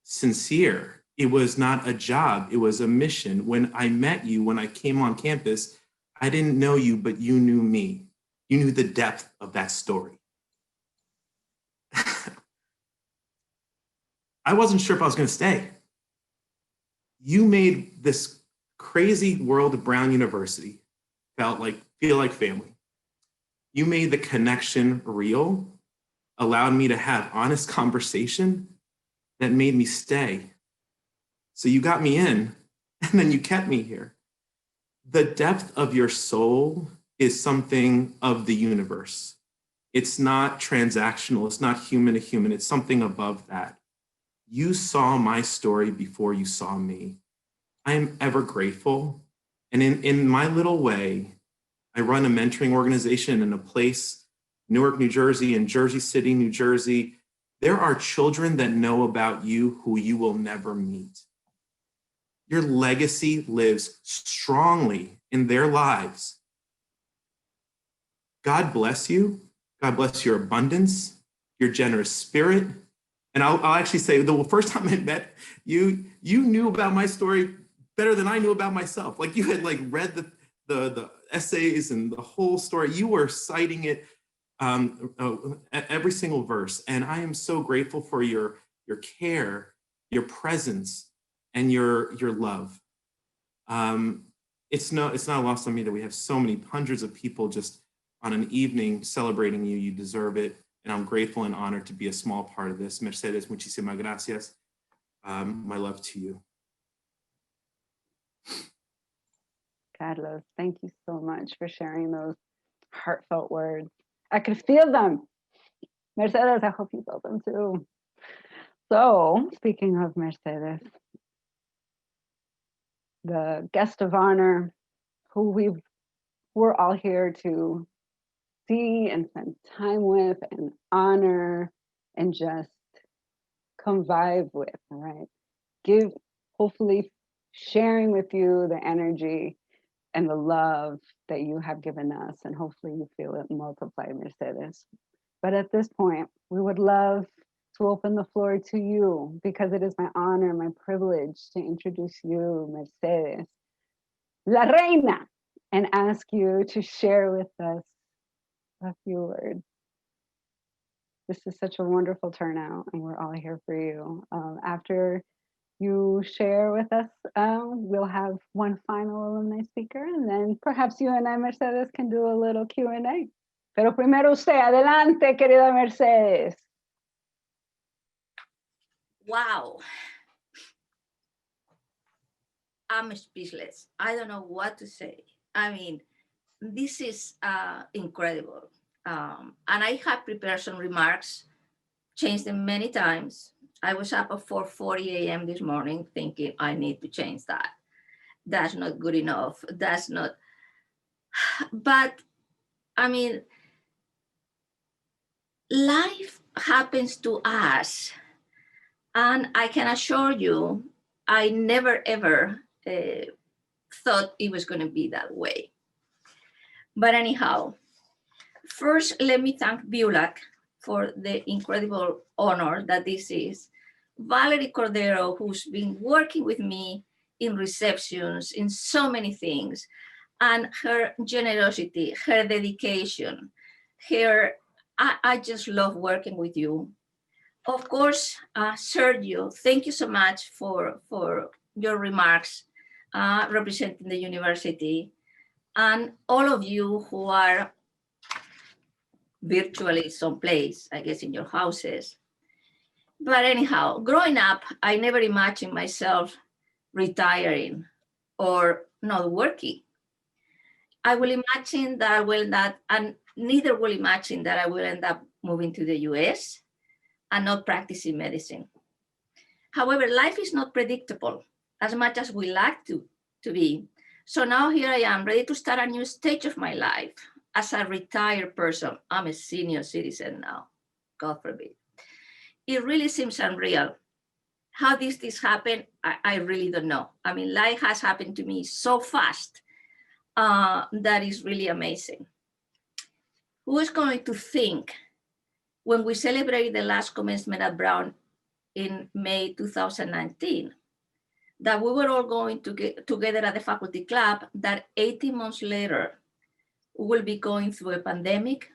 Speaker 11: sincere. It was not a job, it was a mission. When I met you, when I came on campus, I didn't know you, but you knew me. You knew the depth of that story. I wasn't sure if I was gonna stay. You made this crazy world of Brown University feel like family. You made the connection real, allowed me to have honest conversation that made me stay. So you got me in, and then you kept me here. The depth of your soul is something of the universe. It's not transactional. It's not human to human. It's something above that. You saw my story before you saw me. I am ever grateful. And in my little way, I run a mentoring organization in a place, Newark, New Jersey, and Jersey City, New Jersey. There are children that know about you who you will never meet. Your legacy lives strongly in their lives. God bless you. God bless your abundance, your generous spirit. And I'll actually say the first time I met you, you knew about my story better than I knew about myself. Like you had like read the essays and the whole story. You were citing it every single verse. And I am so grateful for your care, your presence, and your love. It's not lost on me that we have so many hundreds of people just on an evening celebrating you. You deserve it. And I'm grateful and honored to be a small part of this. Mercedes, muchísimas gracias. My love to you.
Speaker 1: Carlos, thank you so much for sharing those heartfelt words. I could feel them. Mercedes, I hope you felt them too. So, speaking of Mercedes, the guest of honor who we're all here to see and spend time with and honor and just convive with, all right? Hopefully sharing with you the energy and the love that you have given us, and hopefully you feel it multiply, Mercedes. But at this point, we would love to open the floor to you, because it is my honor, my privilege to introduce you, Mercedes, La Reina, and ask you to share with us a few words. This is such a wonderful turnout, and we're all here for you. After you share with us, we'll have one final alumni speaker, and then perhaps you and I, Mercedes, can do a little Q&A. Pero primero usted, adelante, querida Mercedes.
Speaker 12: Wow. I'm speechless. I don't know what to say. I mean, this is incredible. And I have prepared some remarks, changed them many times. I was up at 4:40 a.m. this morning thinking I need to change that. That's not good enough. That's not. But I mean, life happens to us. And I can assure you, I never ever thought it was going to be that way. But anyhow, first, let me thank BULAC for the incredible honor that this is. Valerie Cordero, who's been working with me in receptions, in so many things, and her generosity, her dedication, I just love working with you. Of course, Sergio, thank you so much for your remarks representing the university, and all of you who are virtually someplace, I guess in your houses. But anyhow, growing up, I never imagined myself retiring or not working. I will imagine that I will not, and neither will imagine that I will end up moving to the US and not practicing medicine. However, life is not predictable as much as we like to be. So now here I am, ready to start a new stage of my life as a retired person. I'm a senior citizen now, God forbid. It really seems unreal. How this happened, I really don't know. I mean, life has happened to me so fast that is really amazing. Who is going to think when we celebrated the last commencement at Brown in May 2019, that we were all going to get together at the faculty club, that 18 months later, we will be going through a pandemic,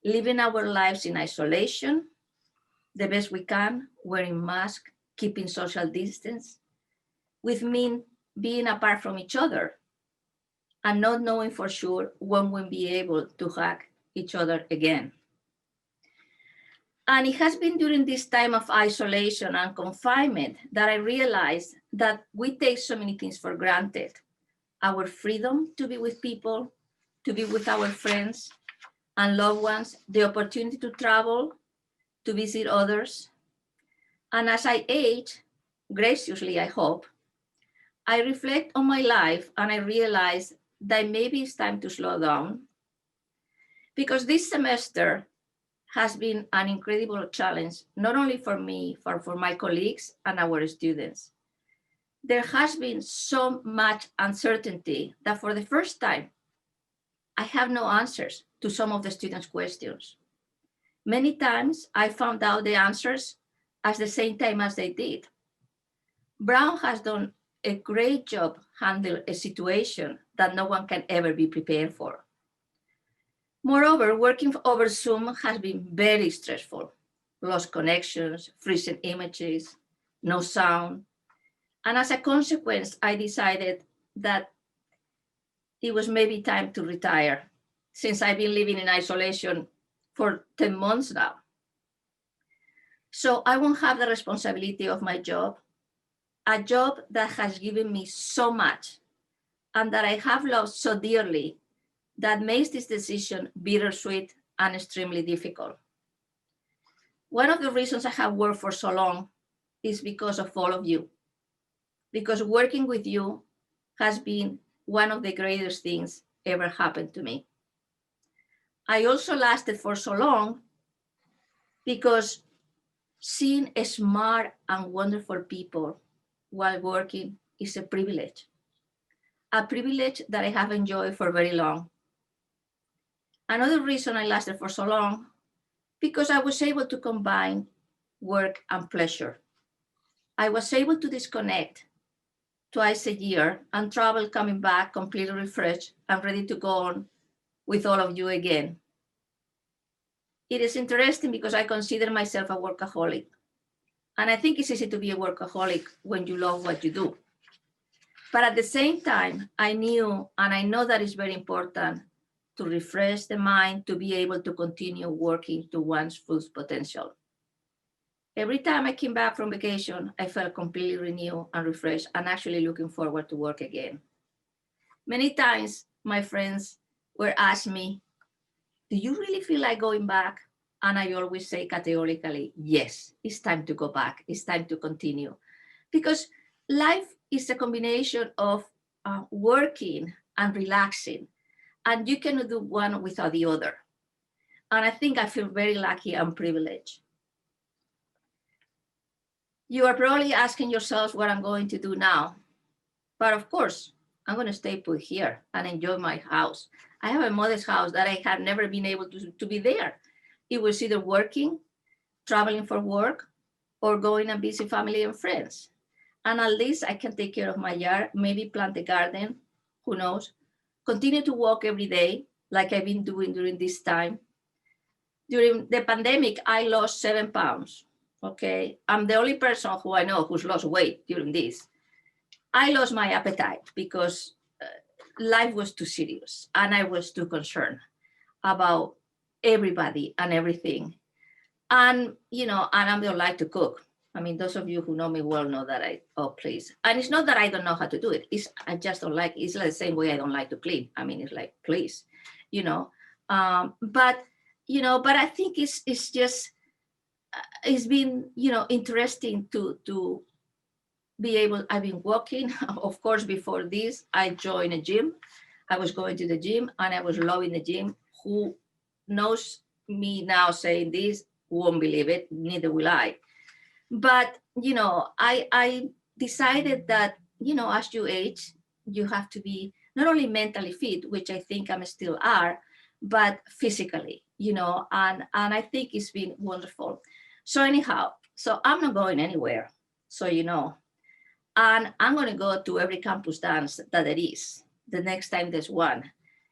Speaker 12: living our lives in isolation, the best we can, wearing masks, keeping social distance, with being apart from each other, and not knowing for sure when we'll be able to hug each other again. And it has been during this time of isolation and confinement that I realized that we take so many things for granted. Our freedom to be with people, to be with our friends, and loved ones the opportunity to travel, to visit others. And as I age, graciously, I hope, I reflect on my life and I realize that maybe it's time to slow down, because this semester has been an incredible challenge, not only for me, but for my colleagues and our students. There has been so much uncertainty that for the first time, I have no answers to some of the students' questions. Many times I found out the answers at the same time as they did. Brown has done a great job handling a situation that no one can ever be prepared for. Moreover, working over Zoom has been very stressful. Lost connections, freezing images, no sound. And as a consequence, I decided that it was maybe time to retire, since I've been living in isolation for 10 months now. So I won't have the responsibility of my job, a job that has given me so much and that I have loved so dearly, that makes this decision bittersweet and extremely difficult. One of the reasons I have worked for so long is because of all of you, because working with you has been one of the greatest things ever happened to me. I also lasted for so long because seeing smart and wonderful people while working is a privilege that I have enjoyed for very long. Another reason I lasted for so long, because I was able to combine work and pleasure. I was able to disconnect twice a year and travel coming back completely refreshed and ready to go on with all of you again. It is interesting because I consider myself a workaholic. And I think it's easy to be a workaholic when you love what you do. But at the same time, I knew, and I know that it's very important to refresh the mind to be able to continue working to one's full potential. Every time I came back from vacation, I felt completely renewed and refreshed and actually looking forward to work again. Many times my friends were asking me, do you really feel like going back? And I always say categorically, yes, it's time to go back. It's time to continue. Because life is a combination of working and relaxing. And you cannot do one without the other. And I think I feel very lucky and privileged. You are probably asking yourselves what I'm going to do now. But of course, I'm going to stay put here and enjoy my house. I have a modest house that I have never been able to be there. It was either working, traveling for work, or going and visit family and friends. And at least I can take care of my yard, maybe plant a garden, who knows, continue to walk every day like I've been doing during this time. During the pandemic, I lost 7 pounds, okay? I'm the only person who I know who's lost weight during this. I lost my appetite because life was too serious and I was too concerned about everybody and everything. And, you know, and I don't like to cook. I mean, those of you who know me well know that please. And it's not that I don't know how to do it. I just don't like, it's like the same way I don't like to clean. I mean, it's like, please, you know. But I think it's just, it's been, you know, interesting to be able, I've been walking. Of course, before this, I joined a gym. I was going to the gym and I was loving the gym. Who knows me now saying this won't believe it, neither will I. But, you know, I decided that, you know, as you age, you have to be not only mentally fit, which I think I still are, but physically, you know, and I think it's been wonderful. So anyhow, so I'm not going anywhere, so you know, and I'm going to go to every campus dance that there is the next time there's one.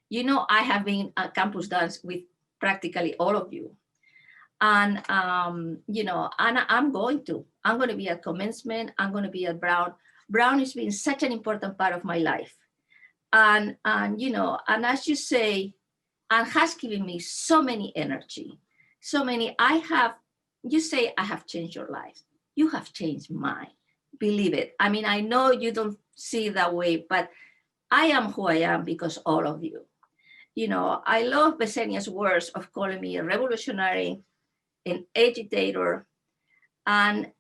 Speaker 12: You know, I have been at campus dance with practically all of you. And, you know, and I'm going to be at commencement. I'm going to be at Brown. Brown has been such an important part of my life. And you know, and as you say, and has given me so many energy, so many, you say, I have changed your life. You have changed mine. Believe it. I mean, I know you don't see it that way, but I am who I am because all of you. I love Besenia's words of calling me a revolutionary, an agitator, and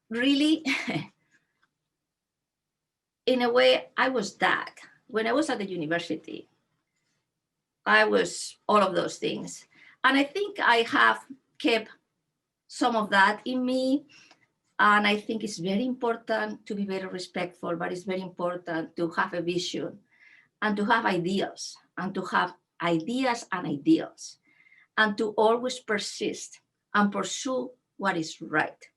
Speaker 12: really, in a way, I was that. When I was at the university, I was all of those things. And I think I have kept some of that in me. And I think it's very important to be very respectful, but it's very important to have a vision and to have ideals and to have ideas and ideals and to always persist and pursue what is right.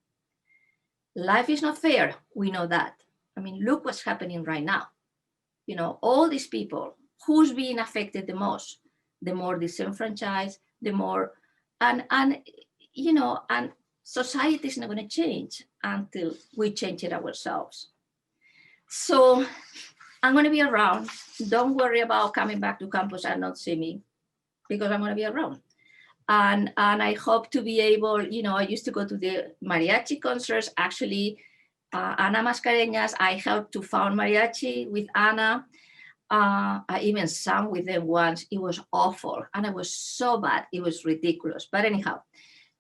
Speaker 12: Life is not fair. We know that. I mean, look what's happening right now. All these people, who's being affected the most? The more disenfranchised, the more, and society is not going to change until we change it ourselves. So I'm going to be around. Don't worry about coming back to campus and not see me, because I'm going to be around. And I hope to be able, I used to go to the mariachi concerts. Actually, Ana Mascareñas, I helped to found mariachi with Ana. I even sang with them once. It was awful. And it was so bad. It was ridiculous. But anyhow,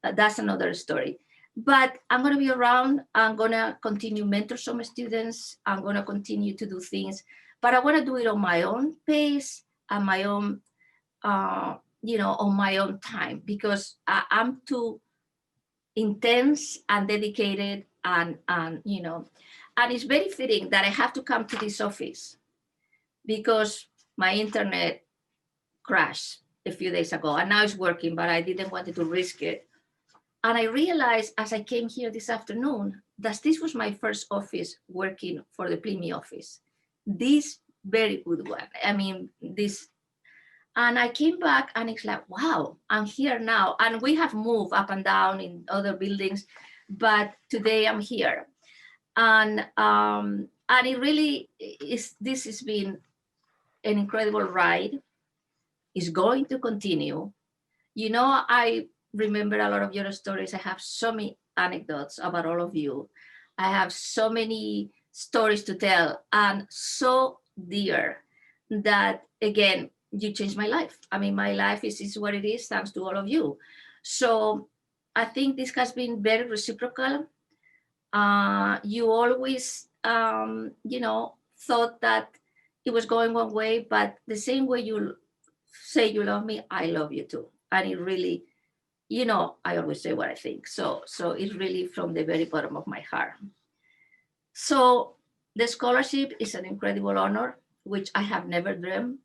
Speaker 12: that's another story. But I'm going to be around. I'm going to continue mentor some students. I'm going to continue to do things. But I want to do it on my own pace and my own, on my own time, because I'm too intense and dedicated, and it's very fitting that I have to come to this office because my internet crashed a few days ago, and now it's working, but I didn't want to risk it. And I realized as I came here this afternoon that this was my first office working for the Pliny office. This very good one. I mean, this. And I came back and it's like, wow, I'm here now. And we have moved up and down in other buildings, but today I'm here. And it really is, this has been an incredible ride. It's going to continue. I remember a lot of your stories. I have so many anecdotes about all of you. I have so many stories to tell, and so dear that, again, you changed my life. I mean, my life is what it is thanks to all of you. So I think this has been very reciprocal. You always, thought that it was going one way, but the same way you say you love me, I love you too. And it really, I always say what I think. So it's really from the very bottom of my heart. So the scholarship is an incredible honor, which I have never dreamed.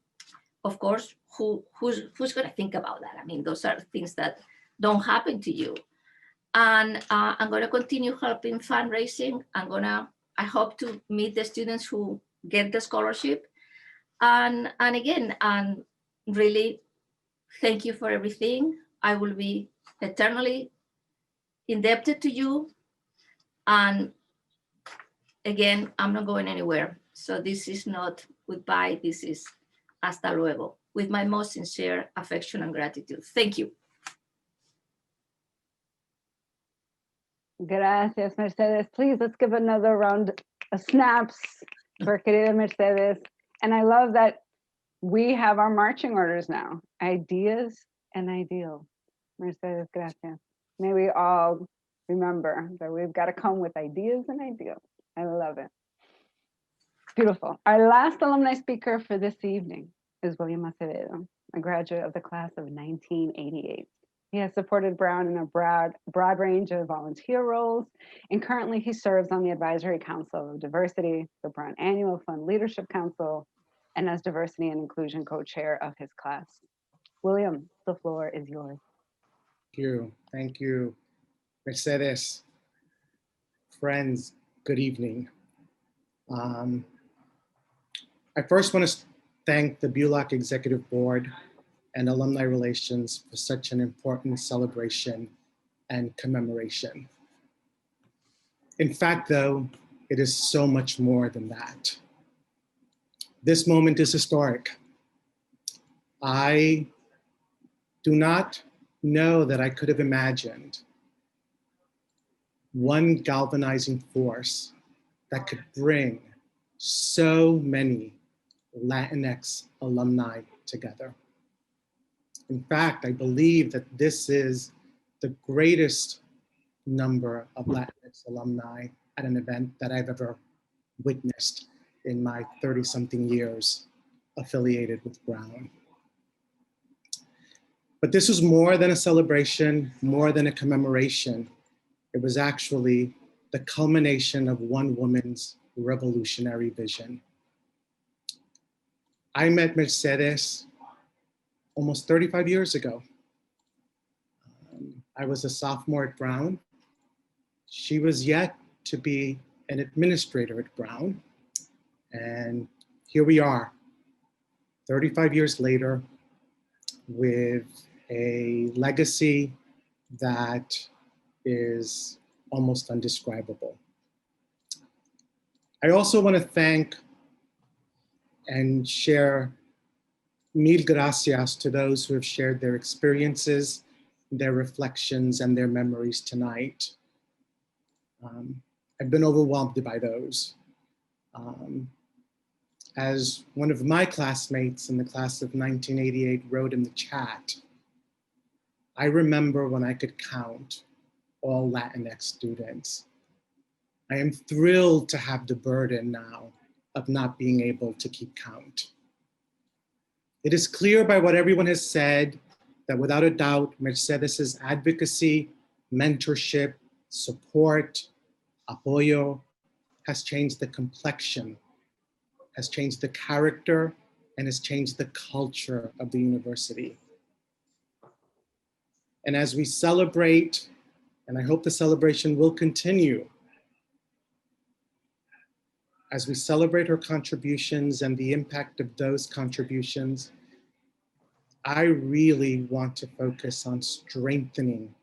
Speaker 12: Of course, who's going to think about that? I mean, those are things that don't happen to you. And I'm going to continue helping fundraising. I hope to meet the students who get the scholarship. And again, and really, thank you for everything. I will be eternally indebted to you. And again, I'm not going anywhere. So this is not goodbye. This is hasta luego, with my most sincere affection and gratitude. Thank you.
Speaker 1: Gracias, Mercedes. Please, let's give another round of snaps for querida Mercedes. And I love that we have our marching orders now, ideas and ideals. Mercedes, gracias. May we all remember that we've got to come with ideas and ideals. I love it. Beautiful. Our last alumni speaker for this evening is William Acevedo, a graduate of the class of 1988. He has supported Brown in a broad range of volunteer roles, and currently he serves on the Advisory Council of Diversity, the Brown Annual Fund Leadership Council, and as Diversity and Inclusion co-chair of his class. William, the floor is yours.
Speaker 13: Thank you, Mercedes. Friends, good evening. I first want to thank the BULAC Executive Board and Alumni Relations for such an important celebration and commemoration. In fact, though, it is so much more than that. This moment is historic. I do not know that I could have imagined one galvanizing force that could bring so many Latinx alumni together. In fact, I believe that this is the greatest number of Latinx alumni at an event that I've ever witnessed in my 30-something years affiliated with Brown. But this was more than a celebration, more than a commemoration. It was actually the culmination of one woman's revolutionary vision. I met Mercedes almost 35 years ago. I was a sophomore at Brown. She was yet to be an administrator at Brown. And here we are, 35 years later, with a legacy that is almost undescribable. I also want to thank and share mil gracias to those who have shared their experiences, their reflections, and their memories tonight. I've been overwhelmed by those. As one of my classmates in the class of 1988 wrote in the chat, I remember when I could count all Latinx students. I am thrilled to have the burden now of not being able to keep count. It is clear by what everyone has said that without a doubt, Mercedes's advocacy, mentorship, support, apoyo has changed the complexion, has changed the character, and has changed the culture of the university. And as we celebrate, and I hope the celebration will continue, as we celebrate her contributions and the impact of those contributions, I really want to focus on strengthening,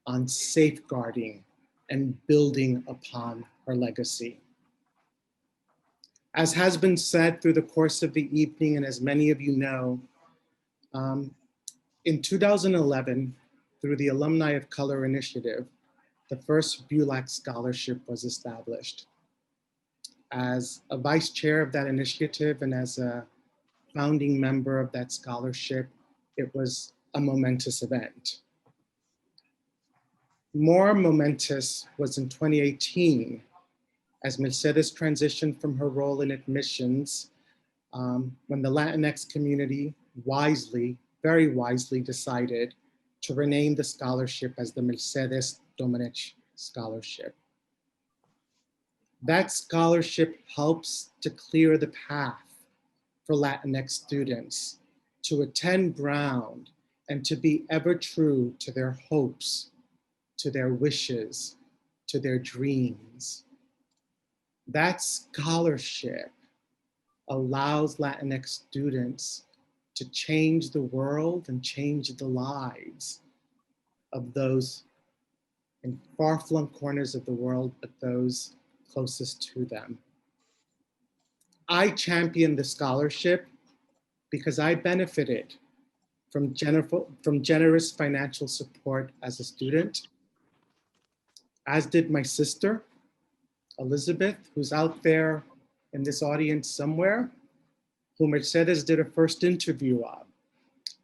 Speaker 13: on safeguarding, and building upon her legacy. As has been said through the course of the evening, and as many of you know, in 2011, through the Alumni of Color Initiative, the first BULAC scholarship was established. As a vice chair of that initiative and as a founding member of that scholarship, it was a momentous event. More momentous was in 2018, as Mercedes transitioned from her role in admissions, when the Latinx community wisely, very wisely decided to rename the scholarship as the Mercedes Domenech Scholarship. That scholarship helps to clear the path for Latinx students to attend Brown and to be ever true to their hopes, to their wishes, to their dreams. That scholarship allows Latinx students to change the world and change the lives of those in far-flung corners of the world, but those closest to them. I champion the scholarship because I benefited from generous financial support as a student, as did my sister, Elizabeth, who's out there in this audience somewhere, who Mercedes did a first interview of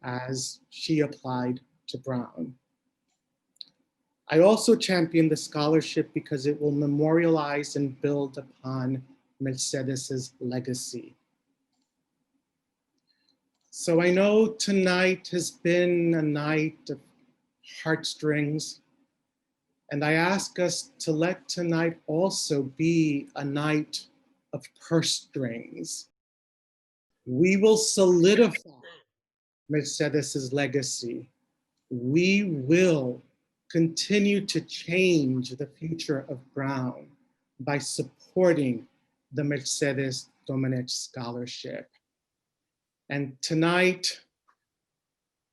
Speaker 13: as she applied to Brown. I also champion the scholarship because it will memorialize and build upon Mercedes's legacy. So I know tonight has been a night of heartstrings, and I ask us to let tonight also be a night of purse strings. We will solidify Mercedes's legacy. We will continue to change the future of Brown by supporting the Mercedes Domenech Scholarship. And tonight,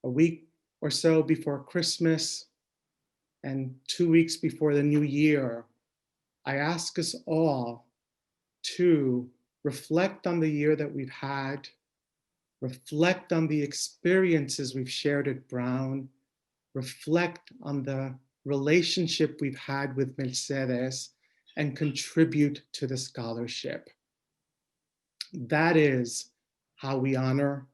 Speaker 13: a week or so before Christmas and 2 weeks before the new year, I ask us all to reflect on the year that we've had, reflect on the experiences we've shared at Brown, reflect on the relationship we've had with Mercedes, and contribute to the scholarship. That is how we honor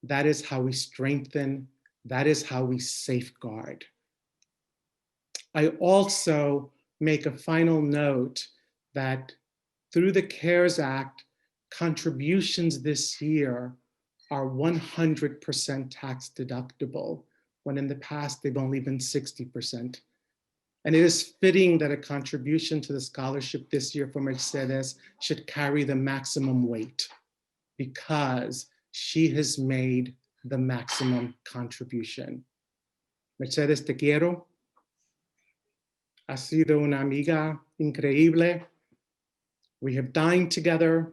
Speaker 13: That is how we strengthen. That is how we safeguard. I also make a final note that through the CARES Act, contributions this year are 100% tax deductible, when in the past they've only been 60%. And it is fitting that a contribution to the scholarship this year for Mercedes should carry the maximum weight, because she has made the maximum contribution. Mercedes, te quiero. Has sido una amiga increíble. We have dined together.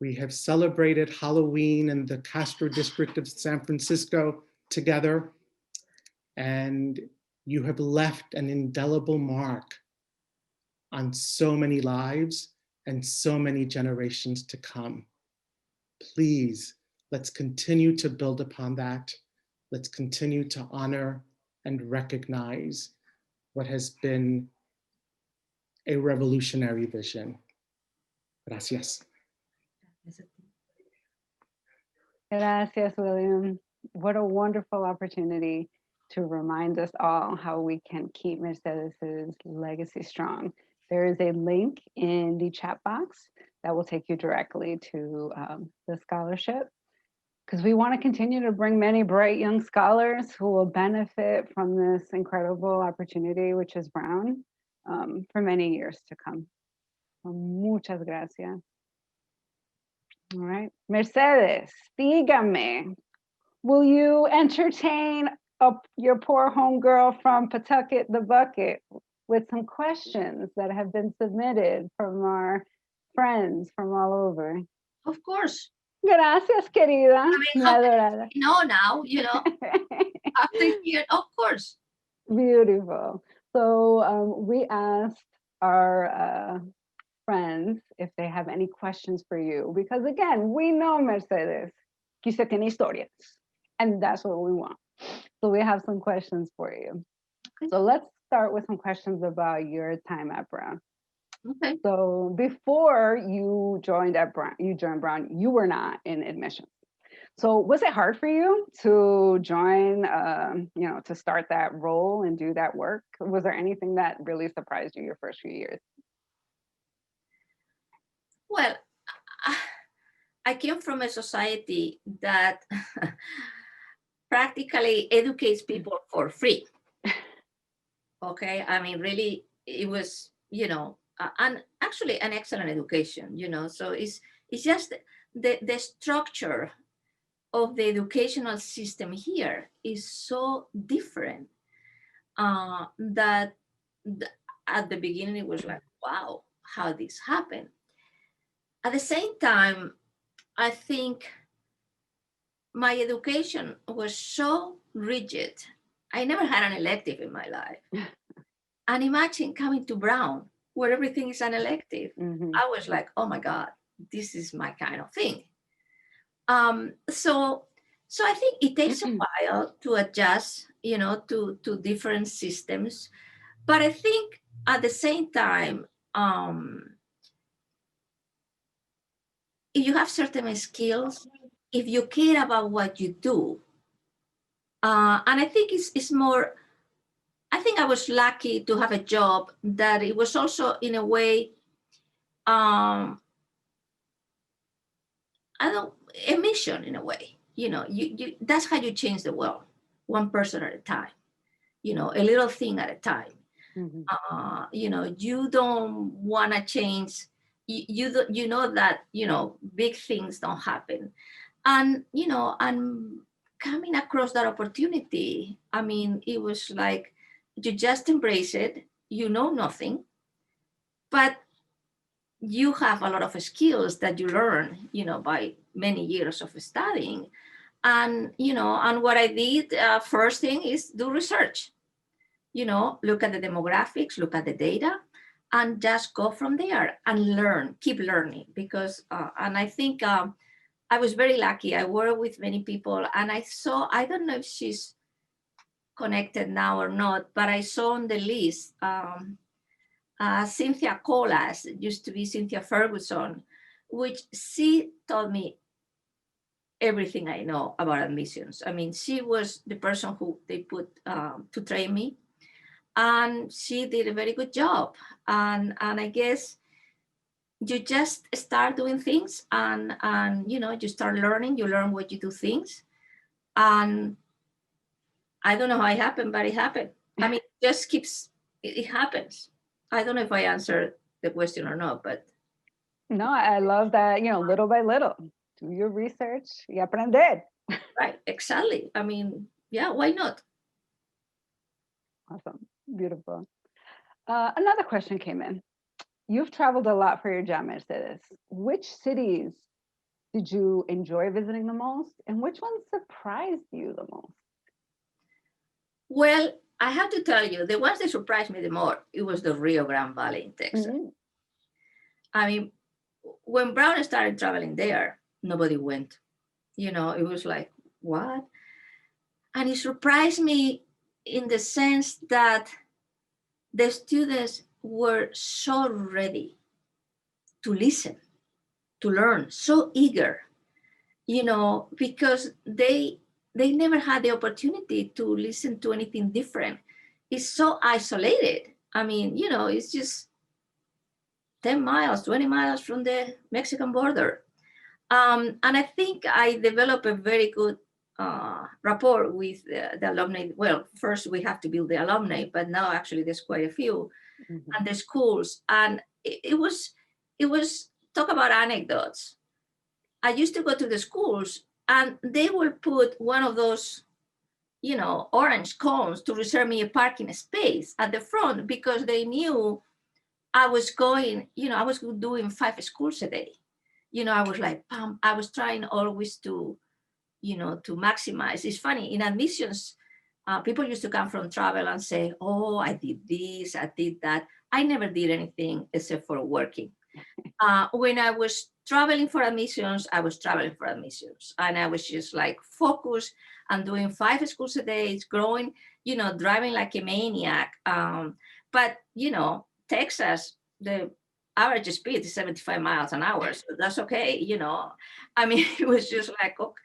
Speaker 13: We have celebrated Halloween in the Castro district of San Francisco together. And you have left an indelible mark on so many lives and so many generations to come. Please, let's continue to build upon that. Let's continue to honor and recognize what has been a revolutionary vision. Gracias.
Speaker 1: Gracias, William. What a wonderful opportunity to remind us all how we can keep Mercedes's legacy strong. There is a link in the chat box that will take you directly to the scholarship, because we want to continue to bring many bright young scholars who will benefit from this incredible opportunity, which is Brown, for many years to come. So, muchas gracias. All right, Mercedes, dígame, will you entertain your poor homegirl from Pawtucket the Bucket with some questions that have been submitted from our friends from all over?
Speaker 12: Of course.
Speaker 1: Gracias, querida.
Speaker 12: I mean, now, after here, of course.
Speaker 1: Beautiful. So we asked our friends if they have any questions for you, because again, we know Mercedes, que usted tiene historias, and that's what we want. So we have some questions for you. Okay. So let's start with some questions about your time at Brown.
Speaker 12: Okay.
Speaker 1: So before you joined Brown, you were not in admissions. So was it hard for you to join, to start that role and do that work? Was there anything that really surprised you your first few years?
Speaker 12: Well, I came from a society that practically educates people for free. Okay, I mean, really, it was, and actually an excellent education, so it's just the structure of the educational system here is so different that at the beginning it was like, wow, how this happened. At the same time, I think my education was so rigid. I never had an elective in my life. And imagine coming to Brown, where everything is an elective. Mm-hmm. I was like, oh my God, this is my kind of thing. So I think it takes a while to adjust, to different systems. But I think at the same time, if you have certain skills, if you care about what you do, and I think it's more, I think I was lucky to have a job that it was also in a way, a mission in a way, you that's how you change the world, one person at a time, a little thing at a time. Mm-hmm. You don't want to change, you know that, big things don't happen. And, and coming across that opportunity, I mean, it was like, you just embrace it, nothing, but you have a lot of skills that you learn, by many years of studying. And, and what I did, first thing is do research, look at the demographics, look at the data, and just go from there and learn, keep learning. Because, and I think I was very lucky. I worked with many people, and I don't know if she's connected now or not, but I saw on the list, Cynthia Colas, used to be Cynthia Ferguson, which she taught me everything I know about admissions. I mean, she was the person who they put to train me, and she did a very good job. And I guess you just start doing things, and you know, you start learning. You learn what you do things, and I don't know how it happened, but it happened. I mean, it just keeps it happens. I don't know if I answered the question or not, but
Speaker 1: no, I love that. You know, little by little, do your research y aprender.
Speaker 12: right, exactly. I mean, yeah, why not?
Speaker 1: Awesome, beautiful. Another question came in. You've traveled a lot for your job, Mercedes. Which cities did you enjoy visiting the most, and which ones surprised you the most?
Speaker 12: Well, I have to tell you, the ones that surprised me the more, it was the Rio Grande Valley in Texas.
Speaker 1: Mm-hmm.
Speaker 12: I mean, when Brown started traveling there, nobody went. You know, it was like, what? And it surprised me in the sense that the students were so ready to listen, to learn, so eager, you know, because they never had the opportunity to listen to anything different. It's so isolated. I mean, you know, it's just 10 miles, 20 miles from the Mexican border. And I think I developed a very good rapport with the alumni. Well, first we have to build the alumni, but now actually there's quite a few, and the schools. And it was talk about anecdotes. I used to go to the schools, and they will put one of those, you know, orange cones to reserve me a parking space at the front, because they knew I was going, you know, I was doing 5 schools a day. You know, I was like, I was trying always to, you know, to maximize. It's funny, in admissions, people used to come from travel and say, oh, I did this, I did that. I never did anything except for working. When I was traveling for admissions, I was traveling for admissions. And I was just like focused on doing 5 schools a day, growing, you know, driving like a maniac. But, you know, Texas, the average speed is 75 miles an hour. So that's okay, you know. I mean, it was just like, okay.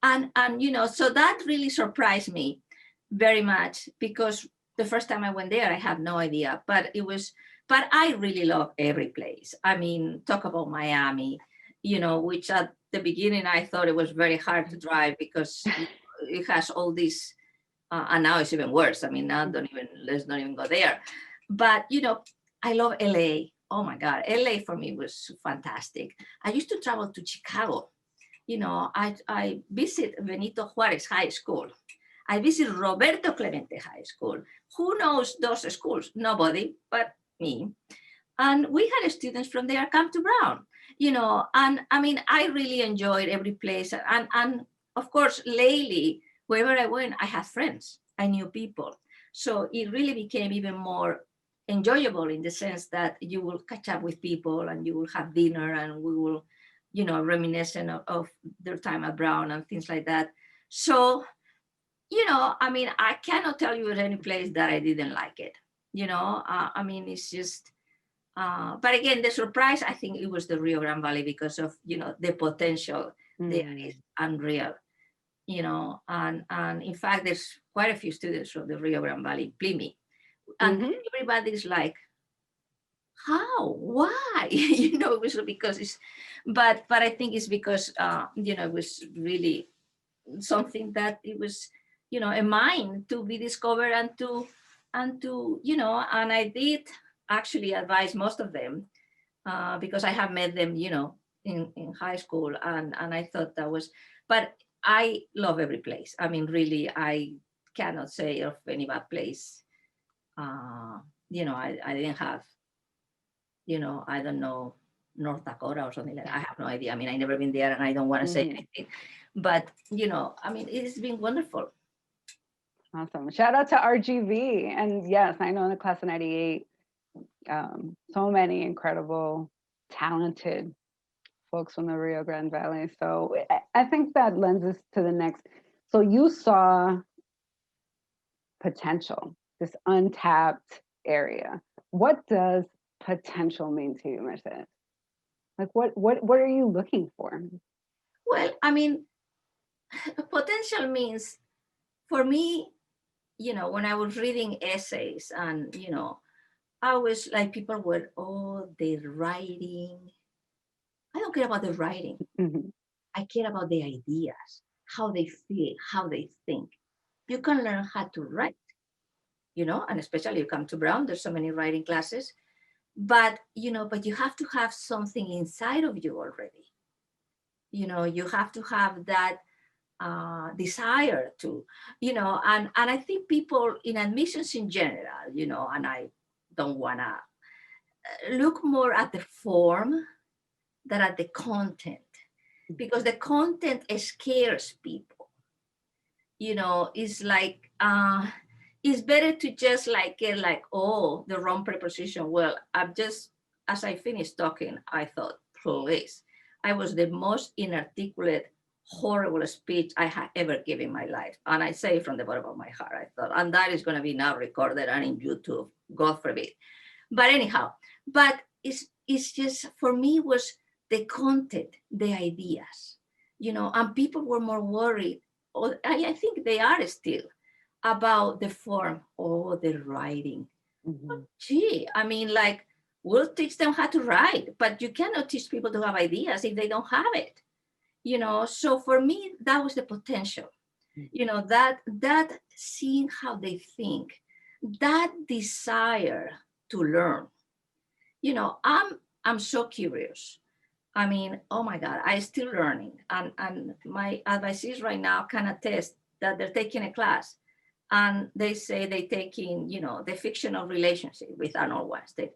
Speaker 12: And you know, so that really surprised me very much, because the first time I went there, I had no idea. But I really love every place. I mean, talk about Miami, you know, which at the beginning I thought it was very hard to drive, because it has all these, and now it's even worse. I mean, now let's not even go there. But, you know, I love LA. Oh my God, LA for me was fantastic. I used to travel to Chicago. You know, I visit Benito Juarez High School. I visit Roberto Clemente High School. Who knows those schools? Nobody but me. And we had students from there come to Brown, you know, and I mean, I really enjoyed every place. And of course, lately, wherever I went, I had friends, I knew people. So it really became even more enjoyable, in the sense that you will catch up with people, and you will have dinner, and we will, you know, reminiscent of their time at Brown and things like that. So, you know, I mean, I cannot tell you any place that I didn't like it. You know, I mean, it's just, but again, the surprise, I think it was the Rio Grande Valley, because of, you know, the potential there is unreal, you know, and in fact, there's quite a few students from the Rio Grande Valley, Pliny, and everybody's like, how, why? You know, it was because it's, but I think it's because, you know, it was really something that it was, you know, a mine to be discovered, and to, you know, and I did actually advise most of them, because I have met them, you know, in high school, and I thought that was, but I love every place. I mean, really, I cannot say of any bad place. You know, I didn't have, you know, I don't know, North Dakota or something like that. I have no idea. I mean, I never been there, and I don't want to say anything, but, you know, I mean, it's been wonderful.
Speaker 1: Awesome. Shout out to RGV. And yes, I know in the class of 98, so many incredible, talented folks from the Rio Grande Valley. So I think that lends us to the next. So you saw potential, this untapped area. What does potential mean to you, Mercedes? Like what are you looking for?
Speaker 12: Well, I mean, Potential means, for me, when I was reading essays and, I was like, people were, oh, they're writing. I don't care about the writing.
Speaker 1: Mhm.
Speaker 12: I care about the ideas, how they feel, how they think. You can learn how to write, and especially you come to Brown, there's so many writing classes, but you have to have something inside of you already. You have to have that desire to, and I think people in admissions in general, and I don't want to look more at the form than at the content, because the content scares people. It's like, it's better to just get oh, the wrong preposition. Well, as I finished talking, I thought, please, I was the most inarticulate, horrible speech I had ever given in my life. And I say from the bottom of my heart, I thought, and that is going to be now recorded and in YouTube, God forbid. But anyhow, it's just, for me, was the content, the ideas, and people were more worried, or I think they are still, about the form or the writing.
Speaker 1: Mhm.
Speaker 12: Gee, I mean, we'll teach them how to write, but you cannot teach people to have ideas if they don't have it. So for me, that was the potential. That seeing how they think, that desire to learn. I'm so curious. I mean, oh my God, I'm still learning. And my advisees right now can attest that they're taking a class and they say they're taking, the fictional relationship with Arnold Weinstein.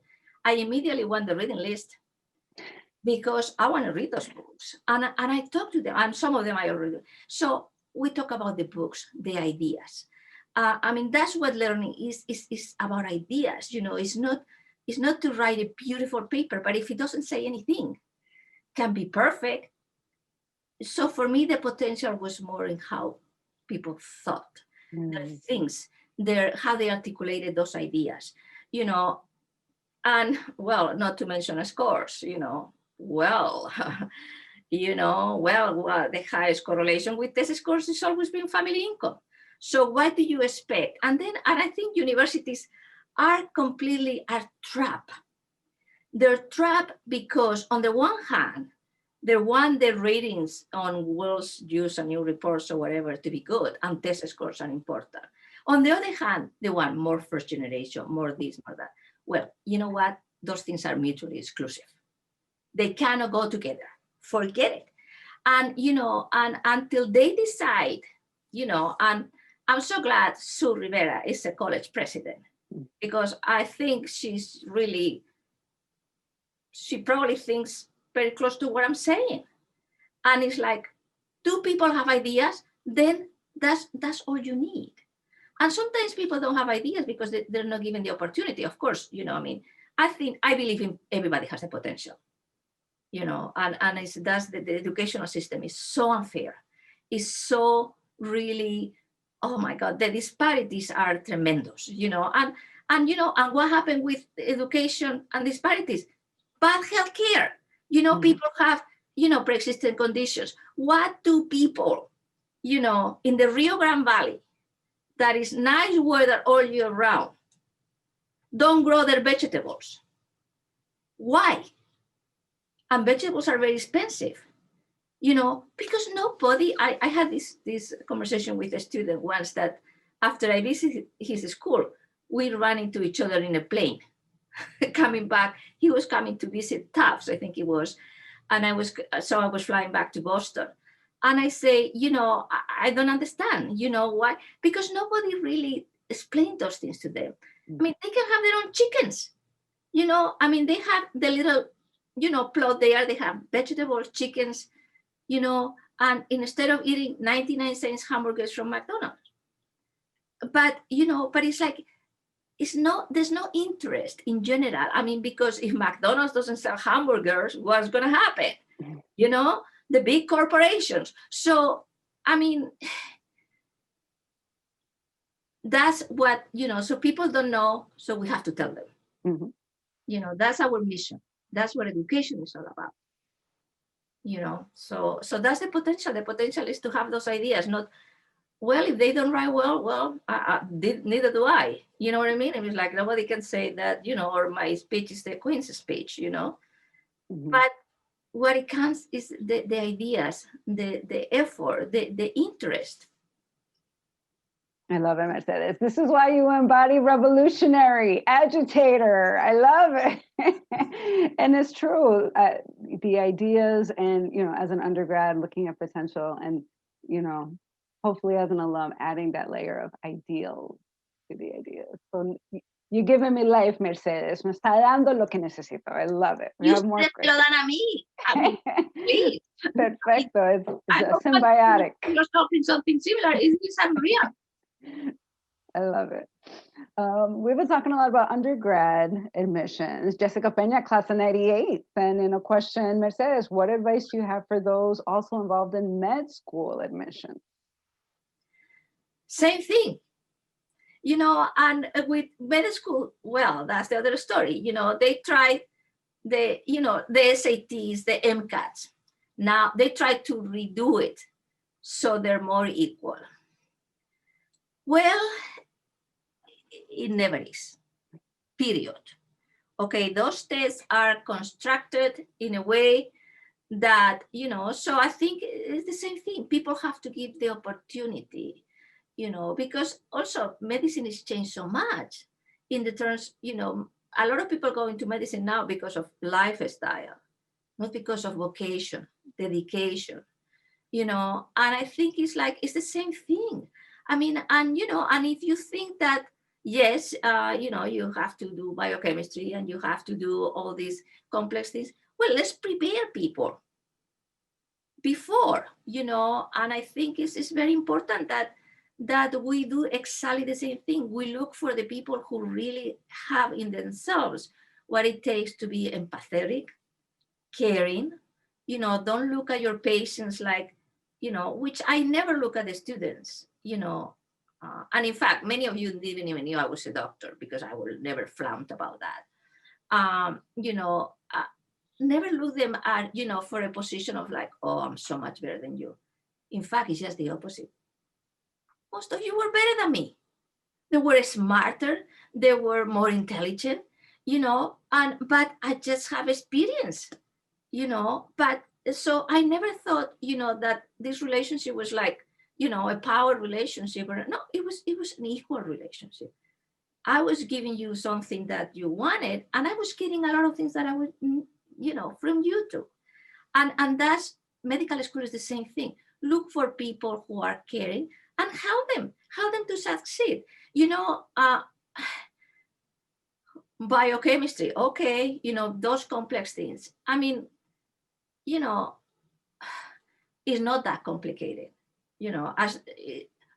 Speaker 12: I immediately want the reading list because I want to read those books. And I talk to them, and some of them I already do. So we talk about the books, the ideas. I mean, that's what learning is about ideas. It's not to write a beautiful paper, but if it doesn't say anything, can be perfect. So for me, the potential was more in how people thought, their things, how they articulated those ideas, and well, not to mention scores, well, the highest correlation with test scores is always been family income. So what do you expect? And I think universities are trapped. They're trapped because on the one hand, they want the ratings on World's Use and New Reports or whatever to be good, and test scores are important. On the other hand, they want more first generation, more this, more that. Well, you know what? Those things are mutually exclusive. They cannot go together. Forget it. And, and until they decide, and I'm so glad Sue Rivera is a college president, because I think she probably thinks very close to what I'm saying. And it's like, do people have ideas? Then that's all you need. And sometimes people don't have ideas because they're not given the opportunity. Of course, I believe in everybody has the potential, and the educational system is so unfair. It's so really, oh my God, the disparities are tremendous, and what happened with education and disparities? Bad healthcare. People have, pre-existing conditions. What do people, in the Rio Grande Valley, that is nice weather all year round, don't grow their vegetables? Why? And vegetables are very expensive, because nobody, I had this conversation with a student once that after I visited his school, we ran into each other in a plane. Coming back, he was coming to visit Tufts, I think it was, and I was flying back to Boston, and I say, I don't understand, why? Because nobody really explained those things to them. I mean, they can have their own chickens, I mean, they have the little, plot there, they have vegetables, chickens, and instead of eating 99-cent hamburgers from McDonald's, but it's like, there's no interest in general. I mean, because if McDonald's doesn't sell hamburgers, what's going to happen? The big corporations. So, I mean, that's what, so people don't know, so we have to tell them. That's our mission. That's what education is all about. you know. So that's the potential. The potential is to have those ideas, not, well, if they don't write well, neither do I. You know what I mean? I mean, like, nobody can say that, you know, or my speech is the Queen's speech, you know. But what it counts is the ideas, the effort, the interest.
Speaker 1: I love it, Mercedes. This is why you embody revolutionary, agitator. I love it. And it's true. The ideas and, you know, as an undergrad, looking at potential and, you know, hopefully as an alum, adding that layer of ideals to the ideas. So you're giving me life, Mercedes. Me está dando lo que necesito. I love it. We have more.
Speaker 12: Ustedes me lo dan a mí. I mean, please.
Speaker 1: Perfecto. It's symbiotic.
Speaker 12: You're talking something similar. It's unreal.
Speaker 1: I love it. We've been talking a lot about undergrad admissions. Jessica Peña, class of 98. And in a question, Mercedes, what advice do you have for those also involved in med school admission?
Speaker 12: Same thing. You know, and with med school, well, that's the other story. You know, they tried the SATs, the MCATs. Now they try to redo it so they're more equal. Well, it never is, period. Okay, those tests are constructed in a way that, you know, so I think it's the same thing. People have to give the opportunity, you know, because also medicine has changed so much in the terms, you know, a lot of people go into medicine now because of lifestyle, not because of vocation, dedication, you know, and I think it's like, it's the same thing. I mean, and, you know, and if you think that, yes, you know, you have to do biochemistry and you have to do all these complex things, well, let's prepare people before, you know, and I think it's very important that we do exactly the same thing. We look for the people who really have in themselves what it takes to be empathetic, caring, you know, don't look at your patients like, you know, which I never look at the students, you know, and in fact, many of you didn't even know I was a doctor because I would never flaunt about that. You know, never look them at, you know, for a position of like, oh, I'm so much better than you. In fact, it's just the opposite. Most of you were better than me. They were smarter, they were more intelligent, you know, but I just have experience, you know, but so I never thought, you know, that this relationship was like, you know, a power relationship or no, it was an equal relationship. I was giving you something that you wanted and I was getting a lot of things that I would, you know, from you too. And that's medical school is the same thing. Look for people who are caring and help them to succeed. You know, biochemistry, okay, you know, those complex things. I mean, you know, it's not that complicated. You know, as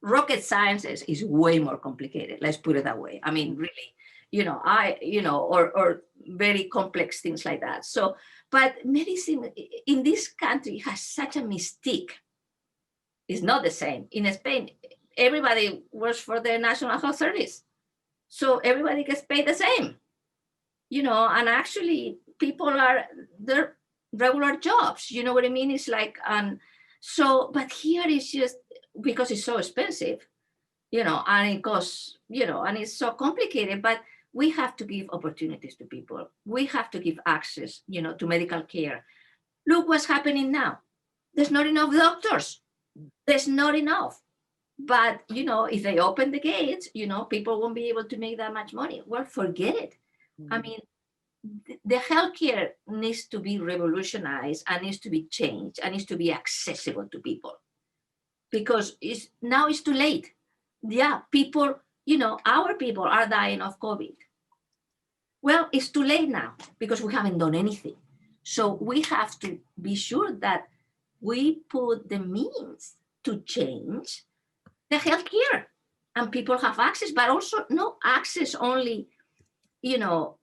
Speaker 12: rocket science is way more complicated. Let's put it that way. I mean, really, you know, or very complex things like that. So, but medicine in this country has such a mystique. It's not the same. In Spain, everybody works for the National Health Service. So everybody gets paid the same, you know, and actually people are their regular jobs, you know what I mean? It's like, so, but here it's just because it's so expensive, you know, and it costs, you know, and it's so complicated, but we have to give opportunities to people. We have to give access, you know, to medical care. Look what's happening now. There's not enough doctors. There's not enough. But, you know, if they open the gates, you know, people won't be able to make that much money. Well, forget it. I mean, the healthcare needs to be revolutionized and needs to be changed and needs to be accessible to people because now it's too late. Yeah, people, you know, our people are dying of COVID. Well, it's too late now because we haven't done anything. So we have to be sure that we put the means to change the healthcare and people have access, but also no access only, you know,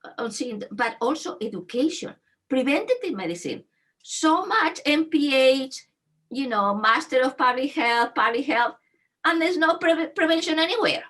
Speaker 12: but also education, preventative medicine, so much MPH, you know, Master of Public Health, and there's no prevention anywhere.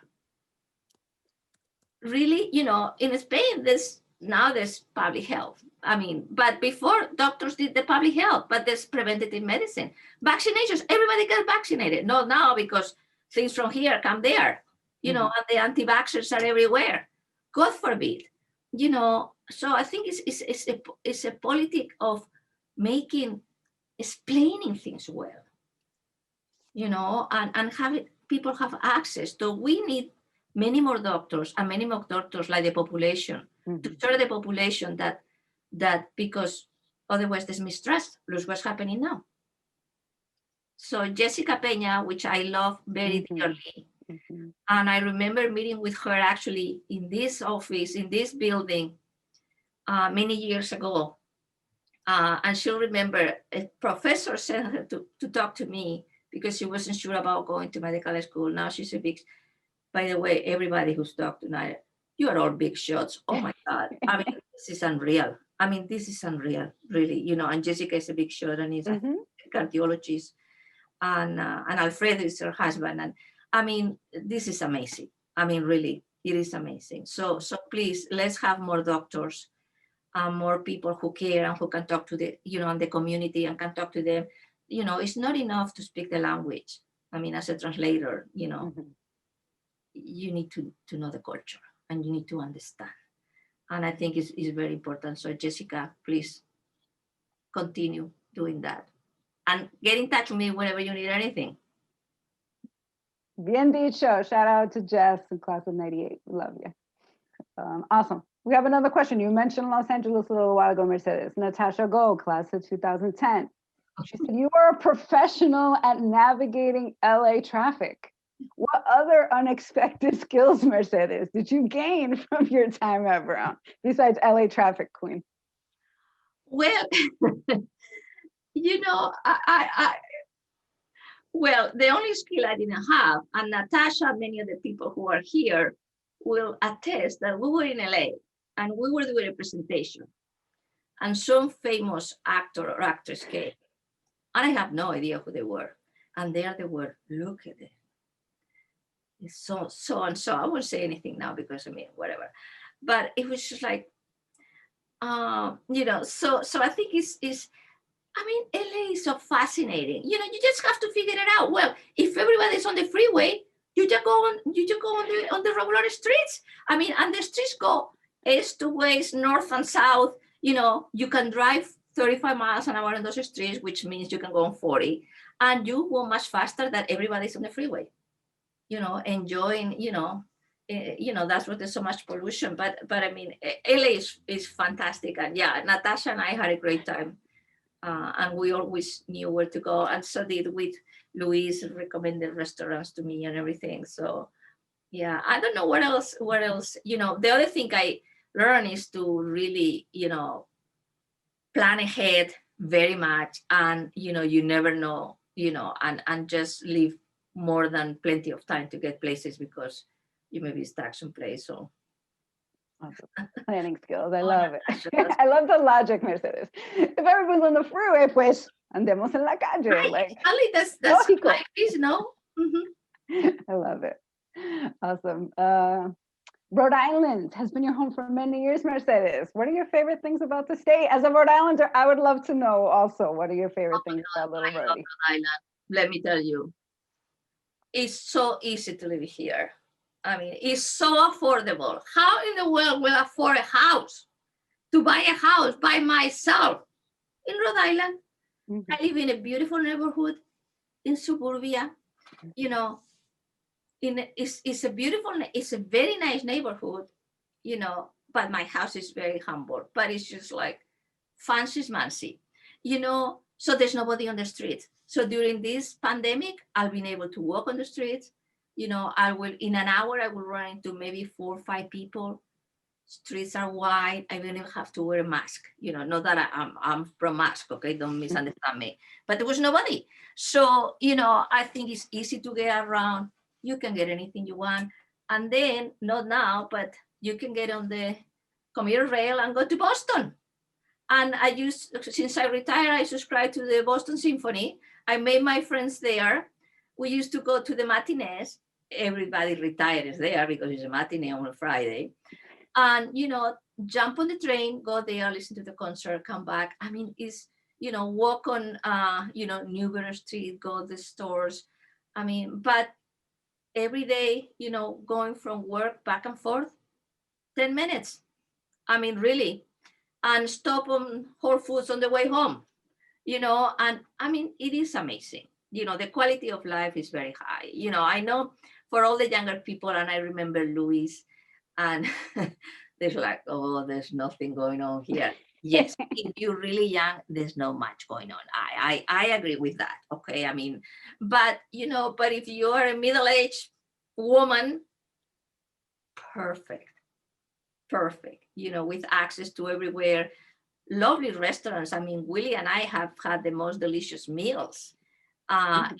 Speaker 12: Really, you know, in Spain, there's now there's public health. I mean, but before doctors did the public health, but there's preventative medicine. Vaccinations, everybody got vaccinated. Not now because things from here come there, you know, and the anti-vaxxers are everywhere. God forbid, you know. So I think it's a politic of explaining things well, you know, and having people have access. So we need many more doctors and many more doctors like the population to serve the population that because otherwise there's mistrust. Look what's happening now. So Jessica Peña, which I love very dearly, and I remember meeting with her actually in this office, in this building, many years ago. And she'll remember a professor sent her to talk to me because she wasn't sure about going to medical school. Now she's a big, by the way, everybody who's talked tonight, you are all big shots. Oh my God. I mean, this is unreal. I mean, this is unreal, really, you know, and Jessica is a big shot and is a cardiologist. And Alfredo is her husband. And I mean, this is amazing. I mean, really, it is amazing. So please, let's have more doctors, more people who care and who can talk to the, you know, and the community and can talk to them. You know, it's not enough to speak the language. I mean, as a translator, you know, you need to know the culture and you need to understand. And I think it's very important. So Jessica, please continue doing that. And get in touch with me whenever you need anything.
Speaker 1: Bien dicho. Shout out to Jess in class of 98. We love you. Awesome. We have another question. You mentioned Los Angeles a little while ago, Mercedes. Natasha Gold, class of 2010. She said, you are a professional at navigating LA traffic. What other unexpected skills, Mercedes, did you gain from your time at Brown besides LA traffic queen?
Speaker 12: Well, you know, well, the only skill I didn't have, and Natasha, many of the people who are here will attest that we were in LA and we were doing a presentation and some famous actor or actress came. And I have no idea who they were. And there they were, look at it. It's so and so. I won't say anything now because I mean, whatever. But it was just like, you know, so I think it's I mean, LA is so fascinating. You know, you just have to figure it out. Well, if everybody's on the freeway, you just go on the regular streets. I mean, and the streets go east to west, north and south. You know, you can drive 35 miles an hour on those streets, which means you can go on 40, and you go much faster than everybody's on the freeway. You know, enjoying. You know, that's why there's so much pollution. But I mean, LA is fantastic, and yeah, Natasha and I had a great time. And we always knew where to go, and so did with Luis recommended restaurants to me and everything. So yeah, I don't know what else. You know, the other thing I learned is to really, you know, plan ahead very much, and you know, you never know, you know, and just leave more than plenty of time to get places because you may be stuck someplace. So
Speaker 1: planning skills. I love it. I love the logic, Mercedes. If everyone's on the freeway, pues andemos en la calle.
Speaker 12: Right.
Speaker 1: Like,
Speaker 12: that's life is, no?
Speaker 1: I love it. Awesome. Rhode Island has been your home for many years, Mercedes. What are your favorite things about the state? As a Rhode Islander, I would love to know also, what are your favorite things about Little Rhode?
Speaker 12: Rhode Island. Let me tell you, it's so easy to live here. I mean, it's so affordable. How in the world will I afford a house? To buy a house by myself in Rhode Island? I live in a beautiful neighborhood in suburbia. You know, it's a very nice neighborhood, you know, but my house is very humble, but it's just like fancy, you know, so there's nobody on the street. So during this pandemic, I've been able to walk on the streets. You know, in an hour, I will run into maybe 4 or 5 people. Streets are wide. I don't even have to wear a mask. You know, not that I'm pro mask, okay? Don't misunderstand me. But there was nobody. So, you know, I think it's easy to get around. You can get anything you want. And then, not now, but you can get on the commuter rail and go to Boston. And since I retired, I subscribed to the Boston Symphony. I made my friends there. We used to go to the matinees. Everybody retired there because it's a matinee on a Friday. And, you know, jump on the train, go there, listen to the concert, come back. I mean, it's, walk on, Newberry Street, go to the stores. I mean, but every day, going from work back and forth, 10 minutes. I mean, really. And stop on Whole Foods on the way home, and I mean, it is amazing. The quality of life is very high. I know for all the younger people, and I remember Louis, and there's like, oh, there's nothing going on here. Yes, if you're really young, there's not much going on. I agree with that. Okay, I mean, but if you are a middle-aged woman, perfect, with access to everywhere, lovely restaurants. I mean, Willie and I have had the most delicious meals, and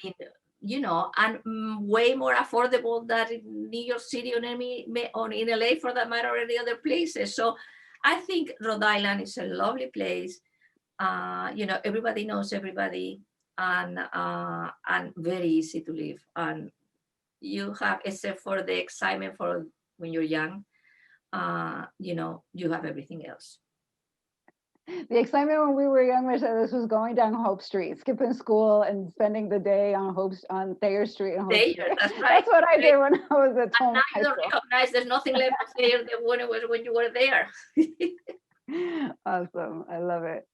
Speaker 12: way more affordable than in New York City or in LA, for that matter, or any other places. So I think Rhode Island is a lovely place. Everybody knows everybody, and very easy to live. And you have, except for the excitement for when you're young, you have everything else.
Speaker 1: The excitement when we were young, Mercedes, was going down Hope Street, skipping school and spending the day on Thayer Street. And Hope Street.
Speaker 12: That's right.
Speaker 1: That's what I did when I was at home.
Speaker 12: Now you don't recognize there's nothing left of Thayer than when you were there.
Speaker 1: Awesome. I love it.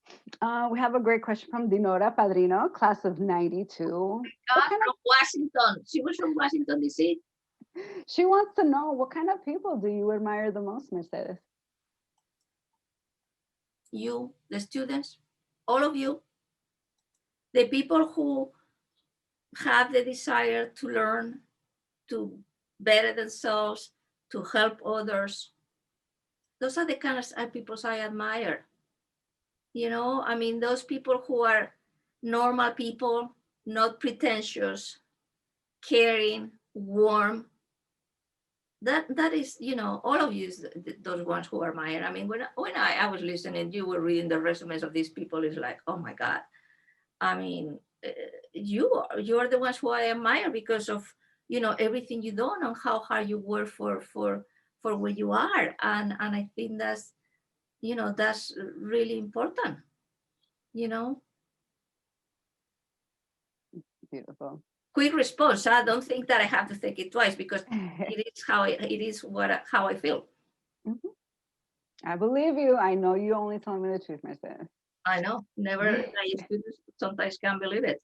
Speaker 1: We have a great question from Dinora Padrino, class of 92.
Speaker 12: From Washington. She was from Washington, D.C.
Speaker 1: She wants to know, what kind of people do you admire the most, Mercedes?
Speaker 12: You, the students, all of you, the people who have the desire to learn, to better themselves, to help others. Those are the kind of people I admire. I mean, those people who are normal people, not pretentious, caring, warm. That is, all of you, those ones who admire. I mean, when I was listening, you were reading the resumes of these people, it's like, oh my God. I mean, you are the ones who I admire because of, everything you do and how hard you work for where you are. And I think that's, that's really important,
Speaker 1: Beautiful.
Speaker 12: Quick response. I don't think that I have to think it twice because it is how I feel.
Speaker 1: Mm-hmm. I believe you. I know you only tell me the truth, Mercedes.
Speaker 12: I know. Never. Sometimes can't believe it.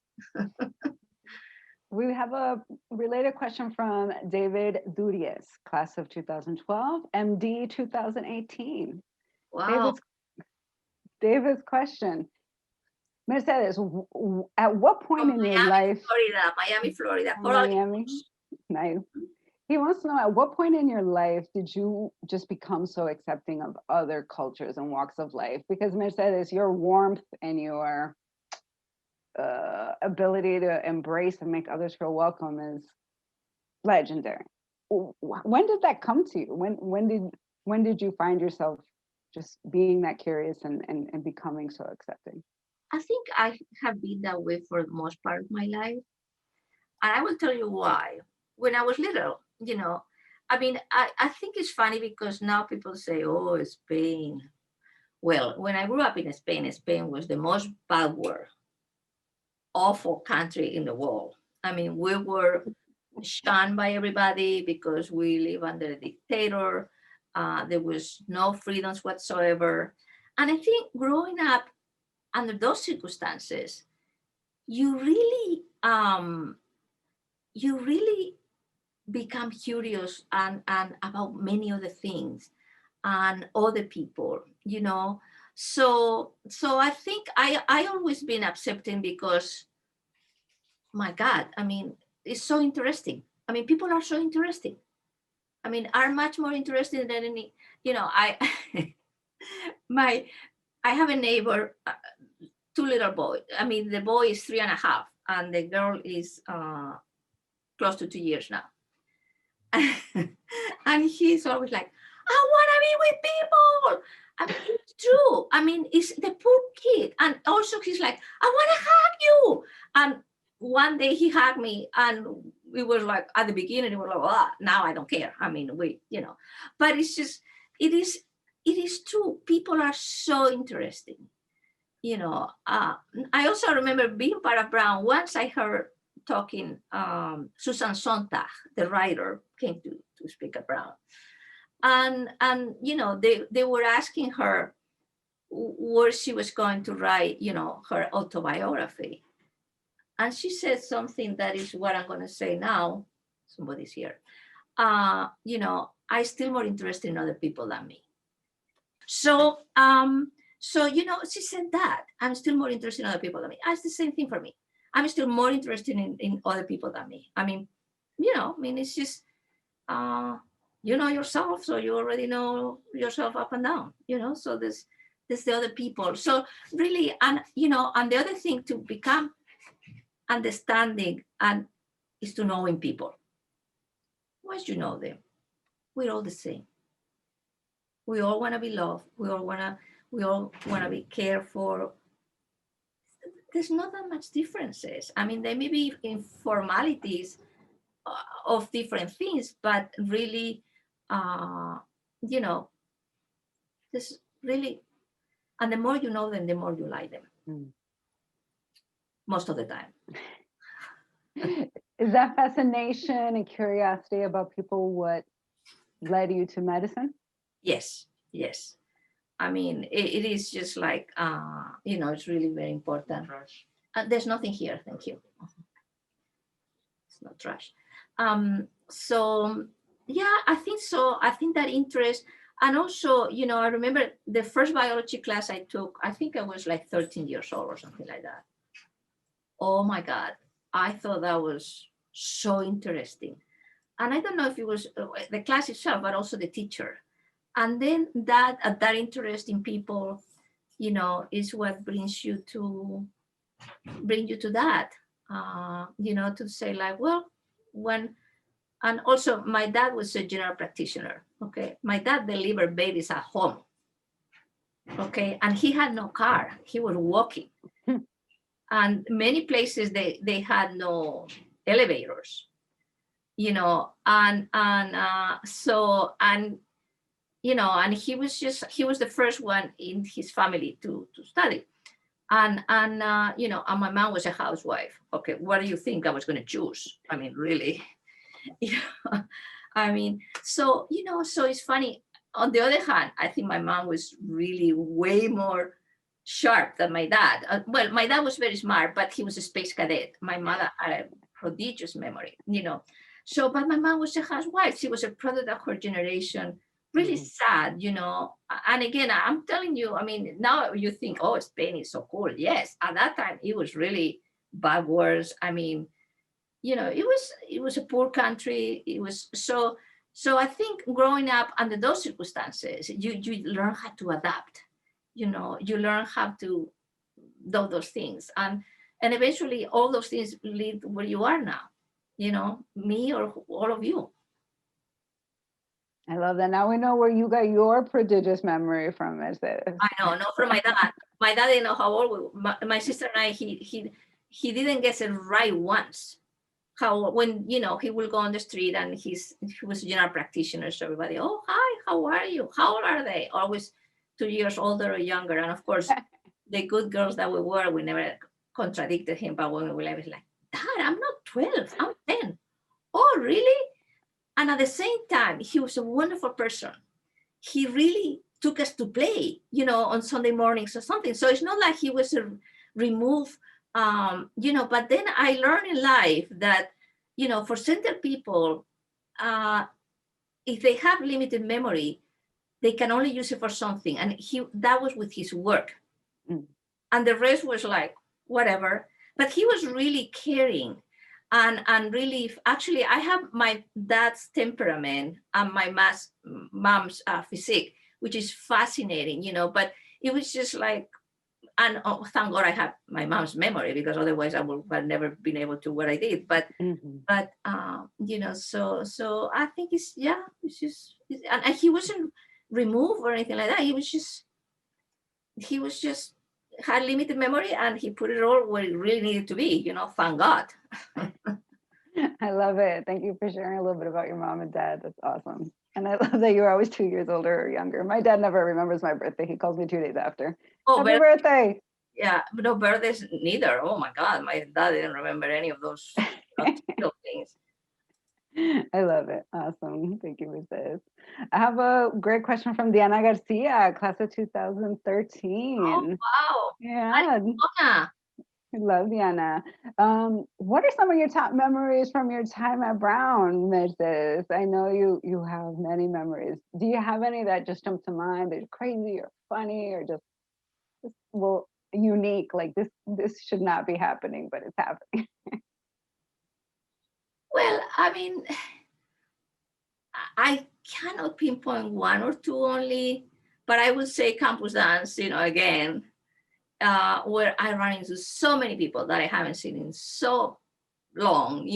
Speaker 1: We have a related question from David Duriez, class of 2012, MD 2018.
Speaker 12: Wow.
Speaker 1: David's question. Mercedes, at what point in your life?
Speaker 12: Miami, Florida.
Speaker 1: Miami. Nice. He wants to know, at what point in your life did you just become so accepting of other cultures and walks of life? Because Mercedes, your warmth and your ability to embrace and make others feel welcome is legendary. When did that come to you? When did you find yourself just being that curious and becoming so accepting?
Speaker 12: I think I have been that way for the most part of my life. And I will tell you why. When I was little, I mean, I think it's funny because now people say, oh, Spain. Well, when I grew up in Spain, Spain was the most backward, awful country in the world. I mean, we were shunned by everybody because we live under a dictator. There was no freedoms whatsoever. And I think growing up under those circumstances, you really become curious and about many other things and other people, So I think I always been accepting because, my God, I mean, it's so interesting. I mean, people are so interesting. I mean, are much more interesting than any, I have a neighbor, two little boys. I mean, the boy is 3.5 and the girl is close to 2 years now. And he's always like, I want to be with people. I mean, it's true. I mean, it's the poor kid. And also he's like, I want to hug you. And one day he hugged me and we was like, at the beginning, we were like, now I don't care. I mean, but it's just, it it is true. People are so interesting. You know, I also remember being part of Brown. Once I heard talking, Susan Sontag, the writer, came to speak at Brown. And you know, they were asking her where she was going to write, you know, her autobiography. And she said something that is what I'm going to say now. Somebody's here. You know, I'm still more interested in other people than me. So, you know, she said that I'm still more interested in other people than me. That's the same thing for me. I'm still more interested in other people than me. I mean, you know, I mean, it's just, you know yourself, so you already know yourself up and down, you know, so there's the other people. So really, and, you know, and the other thing to become understanding and is to knowing people. Once you know them, we're all the same. We all want to be loved. We all want to be cared for. There's not that much differences. I mean, there may be informalities of different things, but really, you know, this really, and the more you know them, the more you like them. Most of the time.
Speaker 1: Is that fascination and curiosity about people what led you to medicine?
Speaker 12: Yes, yes. I mean, it is just like, you know, it's really very important. There's nothing here, thank you. It's not trash. So, yeah, I think so. I think that interest, and also, you know, I remember the first biology class I took, I think I was like 13 years old or something like that. Oh my God, I thought that was so interesting. And I don't know if it was the class itself, but also the teacher. And then that interest in people, you know, is what brings you to that, you know, to say like, well, and also my dad was a general practitioner. Okay. My dad delivered babies at home. Okay. And he had no car. He was walking. And many places they had no elevators, you know, and you know, and he was the first one in his family to study. And you know, and my mom was a housewife. Okay, what do you think I was going to choose? I mean, really, you know, I mean, so, you know, so it's funny. On the other hand, I think my mom was really way more sharp than my dad. Well, my dad was very smart, but he was a space cadet. My mother had a prodigious memory, you know. So, but my mom was a housewife. She was a product of her generation. Really sad, you know. And again, I'm telling you, I mean, now you think, oh, Spain is so cool. Yes, at that time, it was really backwards. I mean, you know, it was a poor country. It was so I think growing up under those circumstances, you learn how to adapt. You know, you learn how to do those things. And eventually all those things lead where you are now, you know, me or all of you.
Speaker 1: I love that. Now we know where you got your prodigious memory from. Mercedes.
Speaker 12: I know, not from my dad. My dad didn't know how old my sister and I. He didn't get it right once. How when, you know, he will go on the street and he was a general practitioner, so everybody, oh hi, how are you? How old are they? Always 2 years older or younger. And of course, the good girls that we were, we never contradicted him. But when we were like, Dad, I'm not 12, I'm 10. Oh really? And at the same time, he was a wonderful person. He really took us to play, you know, on Sunday mornings or something. So it's not like he was removed, you know, but then I learned in life that, you know, for certain people, if they have limited memory, they can only use it for something. And that was with his work. And the rest was like, whatever. But he was really caring. And really, actually, I have my dad's temperament and my mom's physique, which is fascinating, you know, but it was just like, and oh, thank God I have my mom's memory, because otherwise I would have never been able to what I did. But, you know, so I think it's just, and he wasn't removed or anything like that. He was just had limited memory, and he put it all where it really needed to be, you know, thank God.
Speaker 1: I love it. Thank you for sharing a little bit about your mom and dad. That's awesome. And I love that you're always 2 years older or younger. My dad never remembers my birthday. He calls me 2 days after.
Speaker 12: Oh,
Speaker 1: Happy birthday.
Speaker 12: Yeah, no birthdays neither. Oh my God, my dad didn't remember any of those trivial things.
Speaker 1: I love it. Awesome. Thank you, Mercedes. I have a great question from Diana Garcia, class of 2013.
Speaker 12: Oh, wow.
Speaker 1: Yeah. I love Diana. What are some of your top memories from your time at Brown, Mercedes? I know you have many memories. Do you have any that just jump to mind that are crazy or funny or just well unique? Like this should not be happening, but it's happening.
Speaker 12: Well, I mean, I cannot pinpoint one or two only, but I would say campus dance, again, where I run into so many people that I haven't seen in so long,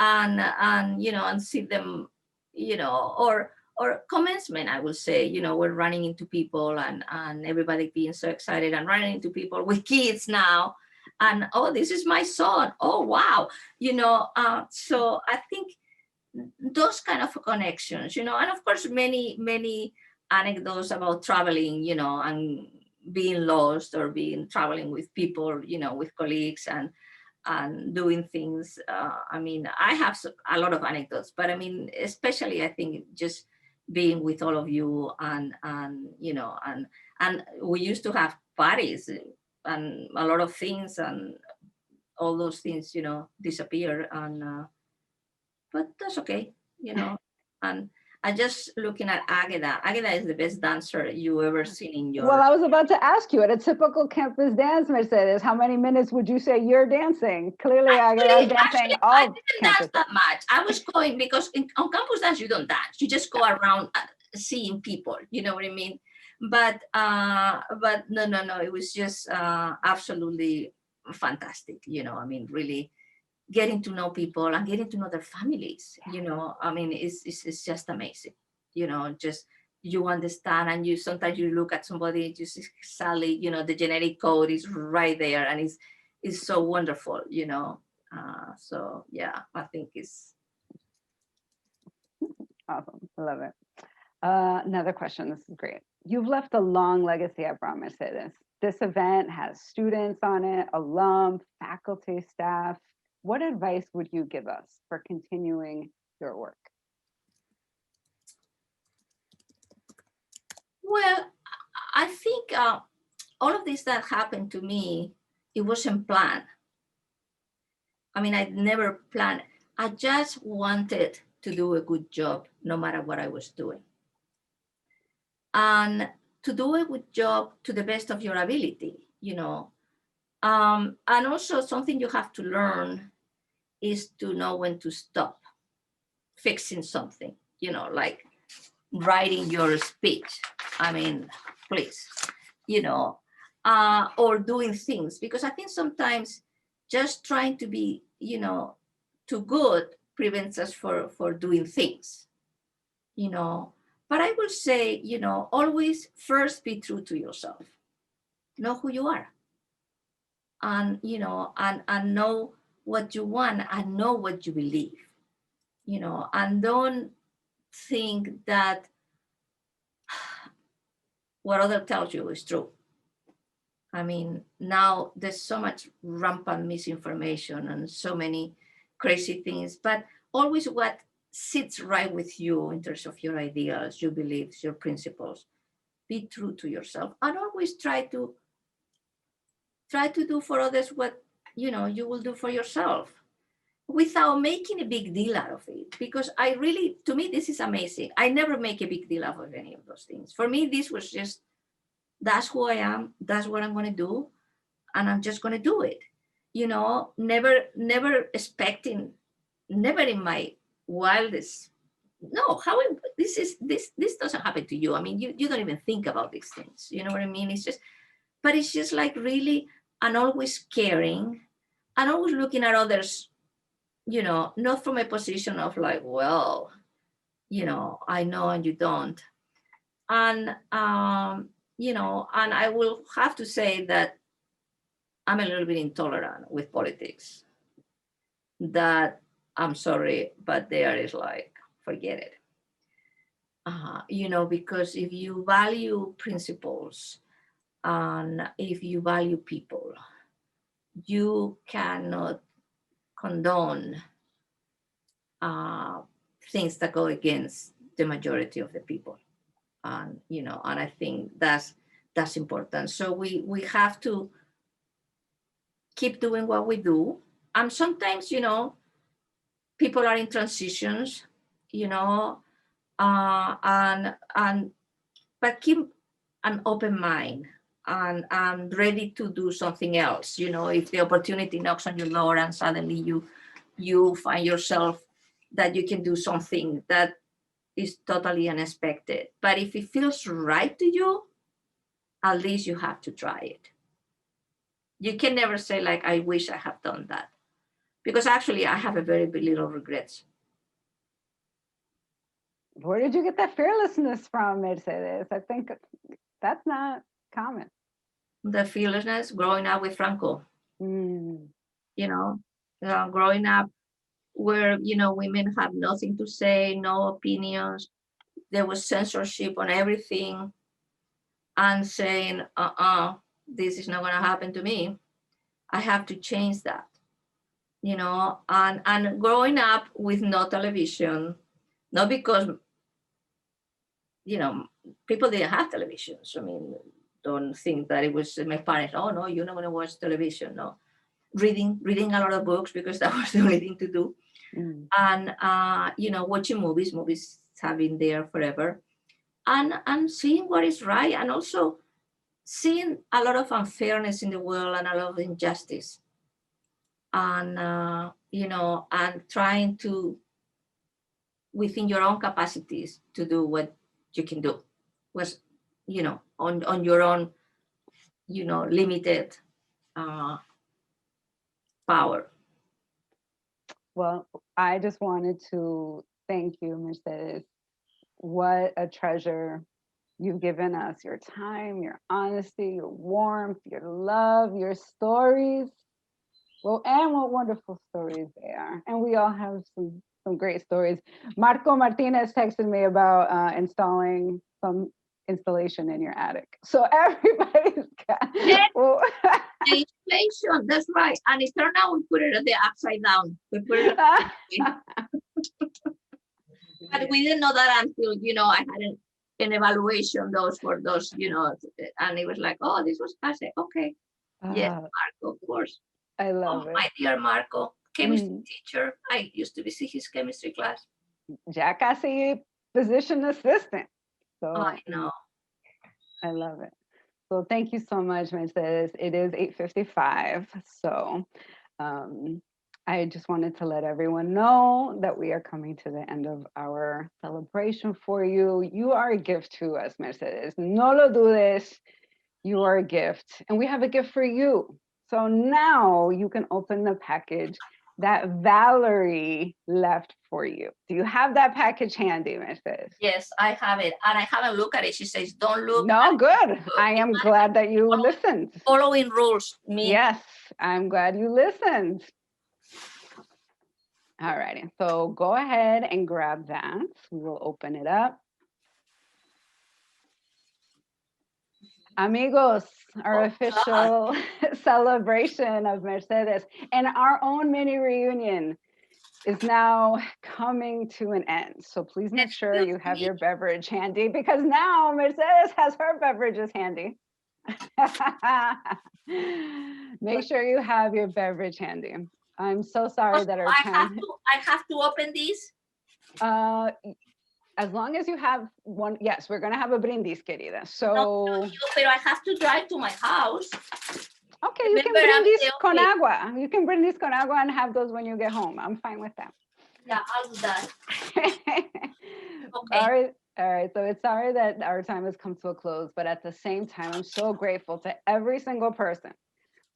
Speaker 12: and see them, or commencement, I would say, we're running into people and everybody being so excited and running into people with kids now. And, oh, this is my son. Oh, wow. So I think those kind of connections, and of course, many, many anecdotes about traveling, and being lost or traveling with people, with colleagues and doing things. I mean, I have a lot of anecdotes, but I mean, especially I think just being with all of you and we used to have parties and a lot of things and all those things, disappear but that's okay, and I just looking at Agueda. Agueda is the best dancer you ever seen in your.
Speaker 1: Well, I was about to ask you, at a typical campus dance, Mercedes, how many minutes would you say you're dancing? Clearly, Agueda is dancing
Speaker 12: I
Speaker 1: all
Speaker 12: didn't
Speaker 1: campus.
Speaker 12: dance that much. I was going because on campus dance you don't dance. You just go around seeing people. You know what I mean? But no. It was just absolutely fantastic. I mean, really getting to know people and getting to know their families. I mean, it's just amazing. Just you understand, and you sometimes you look at somebody just exactly, the genetic code is right there, and it's so wonderful. So yeah, I think it's
Speaker 1: Awesome. I love it. Another question. This is great. You've left a long legacy at Brown, Mercedes. This event has students on it, alum, faculty, staff. What advice would you give us for continuing your work?
Speaker 12: Well, I think all of this that happened to me, it wasn't planned. I mean, I never planned. I just wanted to do a good job, no matter what I was doing. And to do a good job to the best of your ability, And also something you have to learn is to know when to stop fixing something, like writing your speech. I mean, please, or doing things, because I think sometimes just trying to be, too good prevents us for doing things, But I will say, always first be true to yourself. Know who you are. And, and know what you want and know what you believe, and don't think that what other tells you is true. I mean, now there's so much rampant misinformation and so many crazy things, but always what sits right with you in terms of your ideals, your beliefs, your principles. Be true to yourself and always try to do for others what you will do for yourself without making a big deal out of it. Because to me, this is amazing. I never make a big deal out of any of those things. For me, this was just, that's who I am. That's what I'm going to do. And I'm just going to do it. Never expecting, never in my wildest, no, this doesn't happen to you. I mean, you don't even think about these things. You know what I mean? It's just like really, and always caring and always looking at others, not from a position of like, well, I know and you don't. And, and I will have to say that I'm a little bit intolerant with politics, that I'm sorry, but there is like, forget it. You know, because if you value principles and if you value people, you cannot condone things that go against the majority of the people. And, you know, and I think that's important. So we have to keep doing what we do. And sometimes, you know, people are in transitions, you know, but keep an open mind and ready to do something else. You know, if the opportunity knocks on your door and suddenly you find yourself that you can do something that is totally unexpected. But if it feels right to you, at least you have to try it. You can never say like, I wish I have done that. Because actually I have a very little regrets.
Speaker 1: Where did you get that fearlessness from, Mercedes? I think that's not common.
Speaker 12: The fearlessness growing up with Franco. You know, growing up where, you know, women have nothing to say, no opinions. There was censorship on everything and saying, this is not going to happen to me. I have to change that, you know, and growing up with no television, not because, you know, people didn't have televisions. I mean, don't think that it was my parents, oh no, you're not going to watch television. No, reading a lot of books because that was the only thing to do. And, you know, watching movies have been there forever. And seeing what is right, and also seeing a lot of unfairness in the world and a lot of injustice. And, you know, and trying to, within your own capacities, to do what you can do, was, you know, on your own, you know, limited power.
Speaker 1: Well, I just wanted to thank you, Mercedes. What a treasure you've given us. Your time, your honesty, your warmth, your love, your stories. Well, and what wonderful stories they are. And we all have some great stories. Marco Martinez texted me about installing some installation in your attic. So everybody's got...
Speaker 12: The installation, that's right. And it turned out we put it the upside down. We put it but we didn't know that until, you know, I had an evaluation for those, you know, and it was like, oh, this was, I said, okay. Yes, Marco, of course.
Speaker 1: I love it.
Speaker 12: My dear Marco, chemistry teacher. I used to visit his chemistry class.
Speaker 1: Ya casi physician assistant. So
Speaker 12: I know.
Speaker 1: I love it. So thank you so much, Mercedes. It is 8:55. So I just wanted to let everyone know that we are coming to the end of our celebration for you. You are a gift to us, Mercedes. No lo dudes. You are a gift. And we have a gift for you. So now you can open the package that Valerie left for you. Do you have that package handy, Mercedes?
Speaker 12: Yes, I have it. And I haven't looked at it. She says, don't look.
Speaker 1: No, good. I am glad that you listened.
Speaker 12: Following rules.
Speaker 1: Yes, I'm glad you listened. All righty. So go ahead and grab that. We will open it up. Amigos, our official celebration of Mercedes and our own mini reunion is now coming to an end. So please make sure you have your beverage handy, because now Mercedes has her beverages handy. Make sure you have your beverage handy. I'm so sorry that our time...
Speaker 12: I have to open this?
Speaker 1: As long as you have one, yes, we're gonna have a brindis, querida. So,
Speaker 12: no, but I have to drive to my house.
Speaker 1: Okay, you can brindis con agua. You can brindis con agua and have those when you get home. I'm fine with that.
Speaker 12: Yeah, I'll do that.
Speaker 1: Okay. All right. So it's sorry that our time has come to a close, but at the same time, I'm so grateful to every single person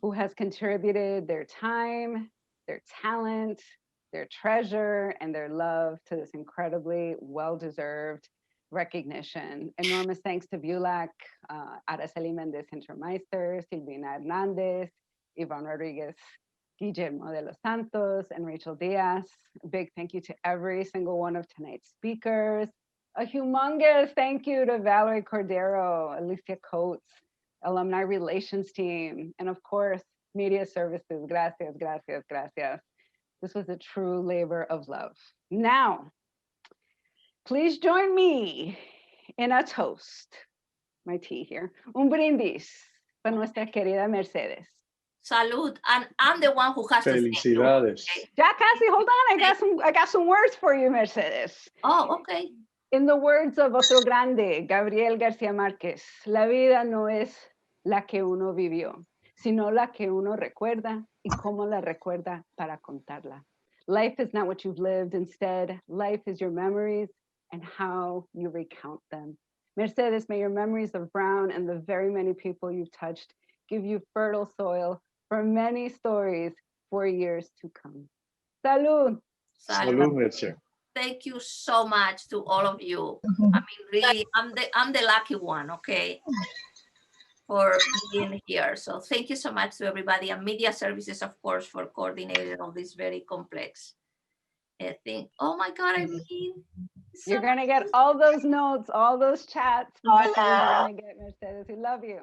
Speaker 1: who has contributed their time, their talent, their treasure, and their love to this incredibly well-deserved recognition. Enormous thanks to BULAC, Araceli Mendez Hintermeister, Silvina Hernandez, Ivan Rodriguez Guillermo de los Santos and Rachel Diaz. A big thank you to every single one of tonight's speakers. A humongous thank you to Valerie Cordero, Alicia Coates, Alumni Relations team, and of course, Media Services. Gracias, gracias, gracias. This was a true labor of love. Now, please join me in a toast. My tea here. Un brindis para nuestra querida Mercedes.
Speaker 12: Salud. And I'm the one who has to thank you.
Speaker 14: Felicidades.
Speaker 12: Okay?
Speaker 1: Ya casi, hold on. I got some words for you, Mercedes.
Speaker 12: Oh, okay.
Speaker 1: In the words of otro grande, Gabriel García Márquez, la vida no es la que uno vivió, sino la que uno recuerda y cómo la recuerda para contarla. Life is not what you've lived. Instead, life is your memories and how you recount them. Mercedes, may your memories of Brown and the very many people you've touched give you fertile soil for many stories for years to come. Salud.
Speaker 14: Salud, Mercedes.
Speaker 12: Thank you so much to all of you. I mean, really, I'm the lucky one, okay, for being here. So thank you so much to everybody, and Media Services, of course, for coordinating all this very complex thing. Oh my God, I mean,
Speaker 1: You're gonna get all those notes, all those chats. You're gonna get Mercedes. We love you.